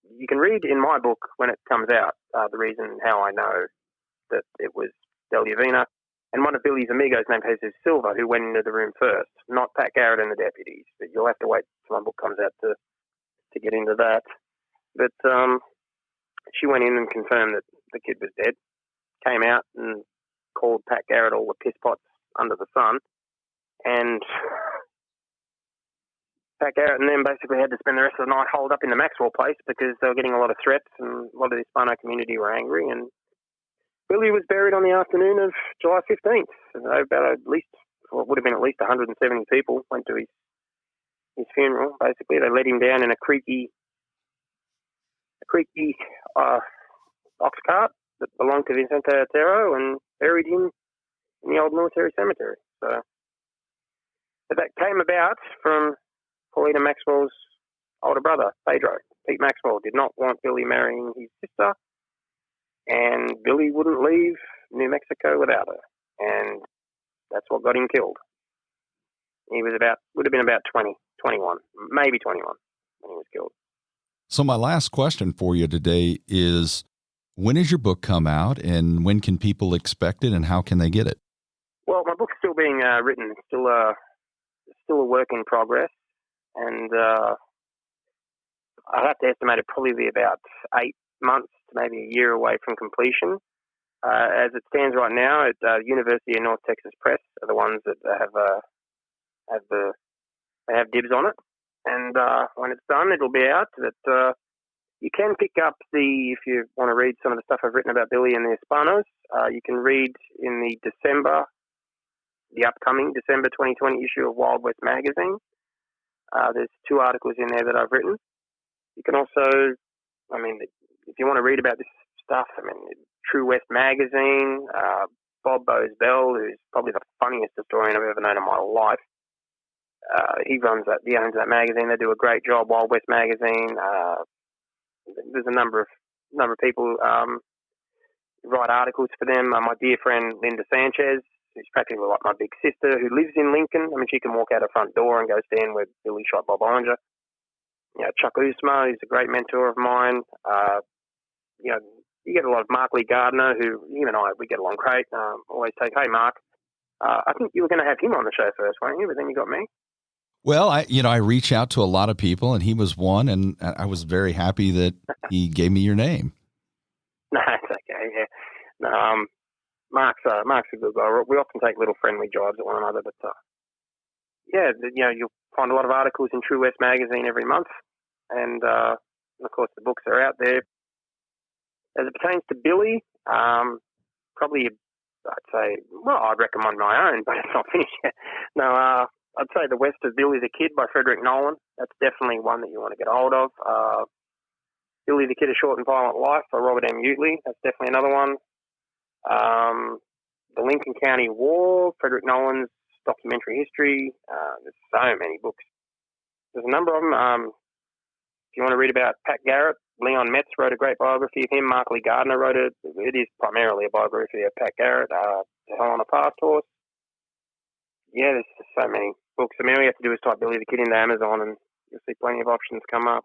You can read in my book, when it comes out, the reason how I know that it was Delivina, and one of Billy's amigos named Jesus Silva, who went into the room first, not Pat Garrett and the deputies. But you'll have to wait till my book comes out to get into that. But she went in and confirmed that the kid was dead, came out and called Pat Garrett all the piss pots under the sun, and Pat Garrett and them basically had to spend the rest of the night holed up in the Maxwell place because they were getting a lot of threats, and a lot of the Hispano community were angry. And Billy was buried on the afternoon of July 15th. About at least, well, it would have been at least 170 people went to his funeral. Basically, they let him down in a creaky ox cart that belonged to Vicente Otero and buried him in the old military cemetery. So, but that came about from Paulina Maxwell's older brother, Pedro. Pete Maxwell did not want Billy marrying his sister, and Billy wouldn't leave New Mexico without her, and that's what got him killed. He would have been about 21, maybe 21 when he was killed. So my last question for you today is, when does your book come out, and when can people expect it, and how can they get it? Well, my book's still being written. It's still a work in progress, and I have to estimate it probably be about 8 months to maybe a year away from completion. As it stands right now, at University of North Texas Press are the ones that have dibs on it. And when it's done, it'll be out. That you can pick up if you want to read some of the stuff I've written about Billy and the Hispanos, you can read in the upcoming December 2020 issue of Wild West magazine. There's 2 articles in there that I've written. You can also, if you want to read about this stuff, True West magazine, Bob Bose Bell, who's probably the funniest historian I've ever known in my life. He owns that magazine. They do a great job. Wild West magazine. There's a number of people write articles for them. My dear friend Linda Sanchez, who's practically like my big sister, who lives in Lincoln. She can walk out her front door and go stand where Billy shot Bob Ollinger. Chuck Usma, who's a great mentor of mine. You get a lot of Mark Lee Gardner, who him and I, we get along great. Always say, "Hey, Mark, I think you were going to have him on the show first, weren't you? But then you got me." Well, I reach out to a lot of people, and he was one, and I was very happy that he gave me your name. No, it's okay. Yeah, no, Mark's a good guy. We often take little friendly jibes at one another, but you'll find a lot of articles in True West magazine every month, and of course the books are out there. As it pertains to Billy, probably I'd say, well, I'd recommend my own, but it's not finished yet. No, I'd say The West of Billy the Kid by Frederick Nolan. That's definitely one that you want to get hold of. Billy the Kid, A Short and Violent Life by Robert M. Utley. That's definitely another one. The Lincoln County War, Frederick Nolan's documentary history. There's so many books. There's a number of them. If you want to read about Pat Garrett, Leon Metz wrote a great biography of him. Mark Lee Gardner wrote it. It is primarily a biography of Pat Garrett. Hell on a Fast Horse. Yeah, there's so many books. All you have to do is type Billy the Kid into Amazon and you'll see plenty of options come up.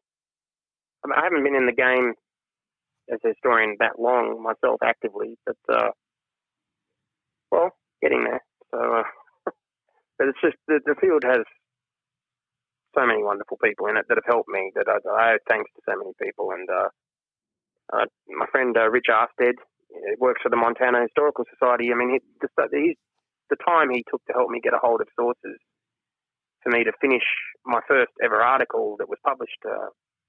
I mean, I haven't been in the game as a historian that long myself actively, but, well, getting there. So, but it's just the field has so many wonderful people in it that have helped me, that I owe thanks to so many people. And my friend Rich Arstead works for the Montana Historical Society. I mean, the time he took to help me get a hold of sources for me to finish my first ever article that was published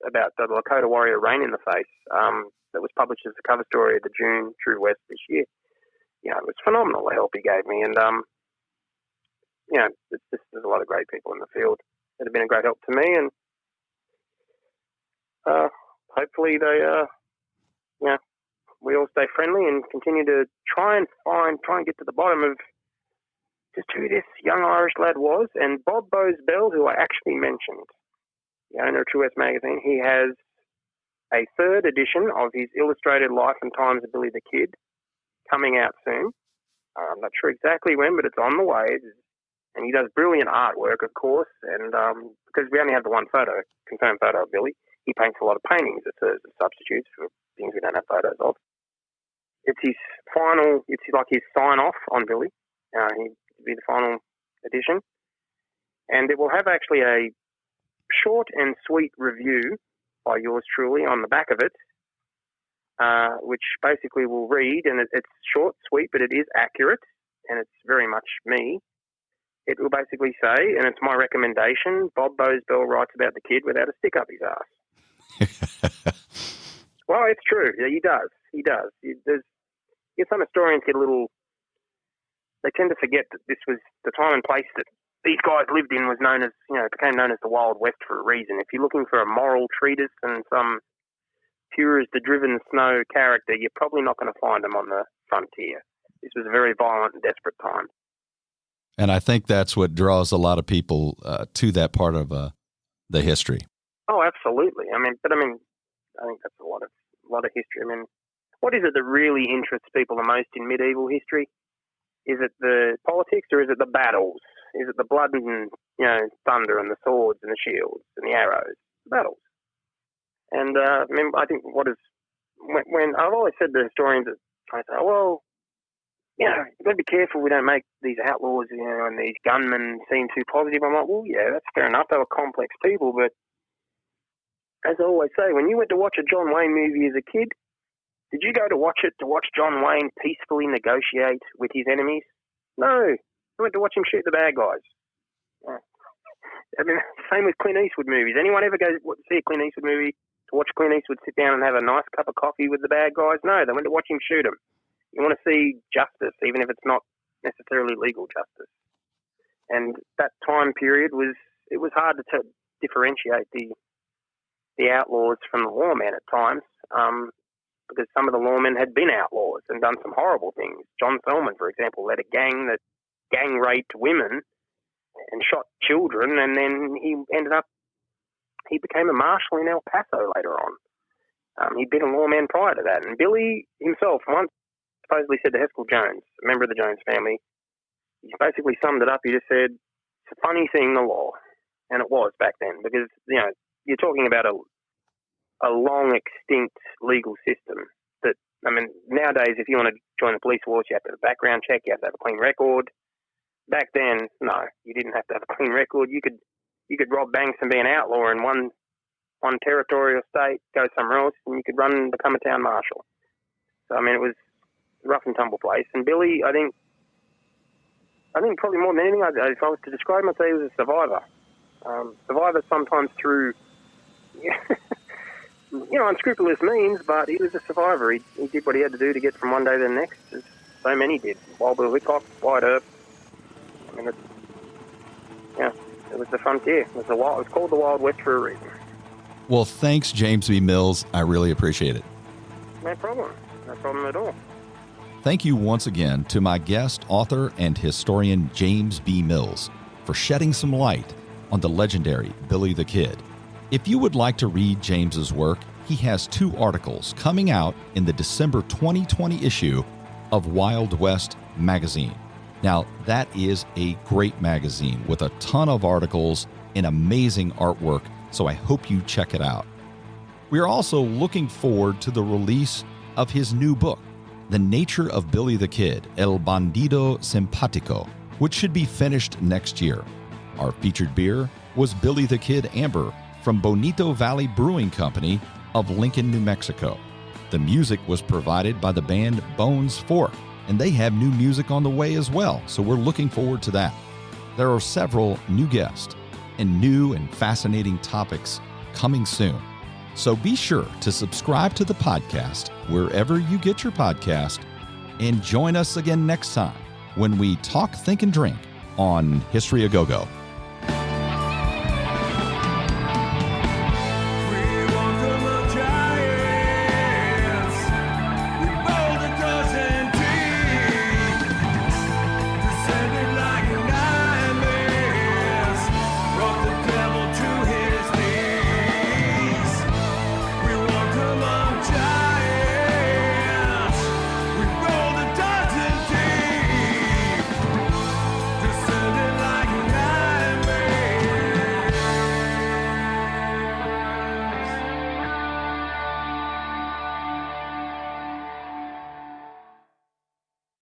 about the Lakota warrior Rain in the Face, that was published as a cover story of the June True West this year. You know, it was phenomenal, the help he gave me. And, you know, there's a lot of great people in the field that have been a great help to me. And hopefully they, you know, we all stay friendly and continue to try and get to the bottom of just who this young Irish lad was. And Bob Bose Bell, who I actually mentioned, the owner of True West magazine, he has a third edition of his illustrated Life and Times of Billy the Kid coming out soon. I'm not sure exactly when, but it's on the way. And he does brilliant artwork, of course. And because we only have the one confirmed photo of Billy, he paints a lot of paintings that serves as substitutes for things we don't have photos of. It's like his sign-off on Billy. He'll be the final edition. And it will have actually a short and sweet review by yours truly on the back of it, which basically will read, and it's short, sweet, but it is accurate, and it's very much me. It will basically say, and it's my recommendation, Bob Bose Bell writes about the kid without a stick up his ass. Well, it's true. Yeah, he does. Some historians they tend to forget that this was the time and place that these guys lived in became known as the Wild West for a reason. If you're looking for a moral treatise and some pure as the driven snow character, you're probably not going to find them on the frontier. This was a very violent and desperate time. And I think that's what draws a lot of people to that part of the history. Oh, absolutely. I think that's a lot of history. I mean, what is it that really interests people the most in medieval history? Is it the politics, or is it the battles? Is it the blood and thunder and the swords and the shields and the arrows? The battles. And I think when I've always said to historians, I say, well, you've got to be careful we don't make these outlaws, and these gunmen seem too positive. I'm like, well, yeah, that's fair enough. They were complex people, but as I always say, when you went to watch a John Wayne movie as a kid, did you go to watch John Wayne peacefully negotiate with his enemies? No. I went to watch him shoot the bad guys. I mean, same with Clint Eastwood movies. Anyone ever go see a Clint Eastwood movie to watch Clint Eastwood sit down and have a nice cup of coffee with the bad guys? No, they went to watch him shoot them. You want to see justice, even if it's not necessarily legal justice. And that time period was hard to differentiate the outlaws from the lawmen at times, because some of the lawmen had been outlaws and done some horrible things. John Thurman, for example, led a gang that gang raped women and shot children, and then he became a marshal in El Paso later on. He'd been a lawman prior to that. And Billy himself once supposedly said to Haskell Jones, a member of the Jones family, he basically summed it up. He just said, it's a funny thing, the law. And it was back then, because, you're talking about a long extinct legal system that, nowadays, if you want to join the police force, you have to have a background check, you have to have a clean record. Back then, no, you didn't have to have a clean record. You could rob banks and be an outlaw in one territorial state, go somewhere else, and you could run and become a town marshal. So, it was a rough and tumble place. And Billy, I think probably more than anything, if I was to describe him, I'd say he was a survivor. Survivor sometimes through, unscrupulous means, but he was a survivor. He did what he had to do to get from one day to the next, as so many did. Wild Bill Hickok, White Earp. It was the frontier. It was called the Wild West for a reason. Well, thanks, James B. Mills. I really appreciate it. No problem. No problem at all. Thank you once again to my guest, author and historian James B. Mills, for shedding some light on the legendary Billy the Kid. If you would like to read James's work, he has 2 articles coming out in the December 2020 issue of Wild West magazine. Now, that is a great magazine with a ton of articles and amazing artwork so I hope you check it out. We are also looking forward to the release of his new book, The Nature of Billy the Kid, El Bandido Simpático, which should be finished next year. Our featured beer was Billy the Kid Amber from Bonito Valley Brewing Company of Lincoln, New Mexico. The music was provided by the band Bones Fork, and they have new music on the way as well, so we're looking forward to that. There are several new guests and new and fascinating topics coming soon. So be sure to subscribe to the podcast wherever you get your podcast, and join us again next time when we talk, think, and drink on History A Go-Go.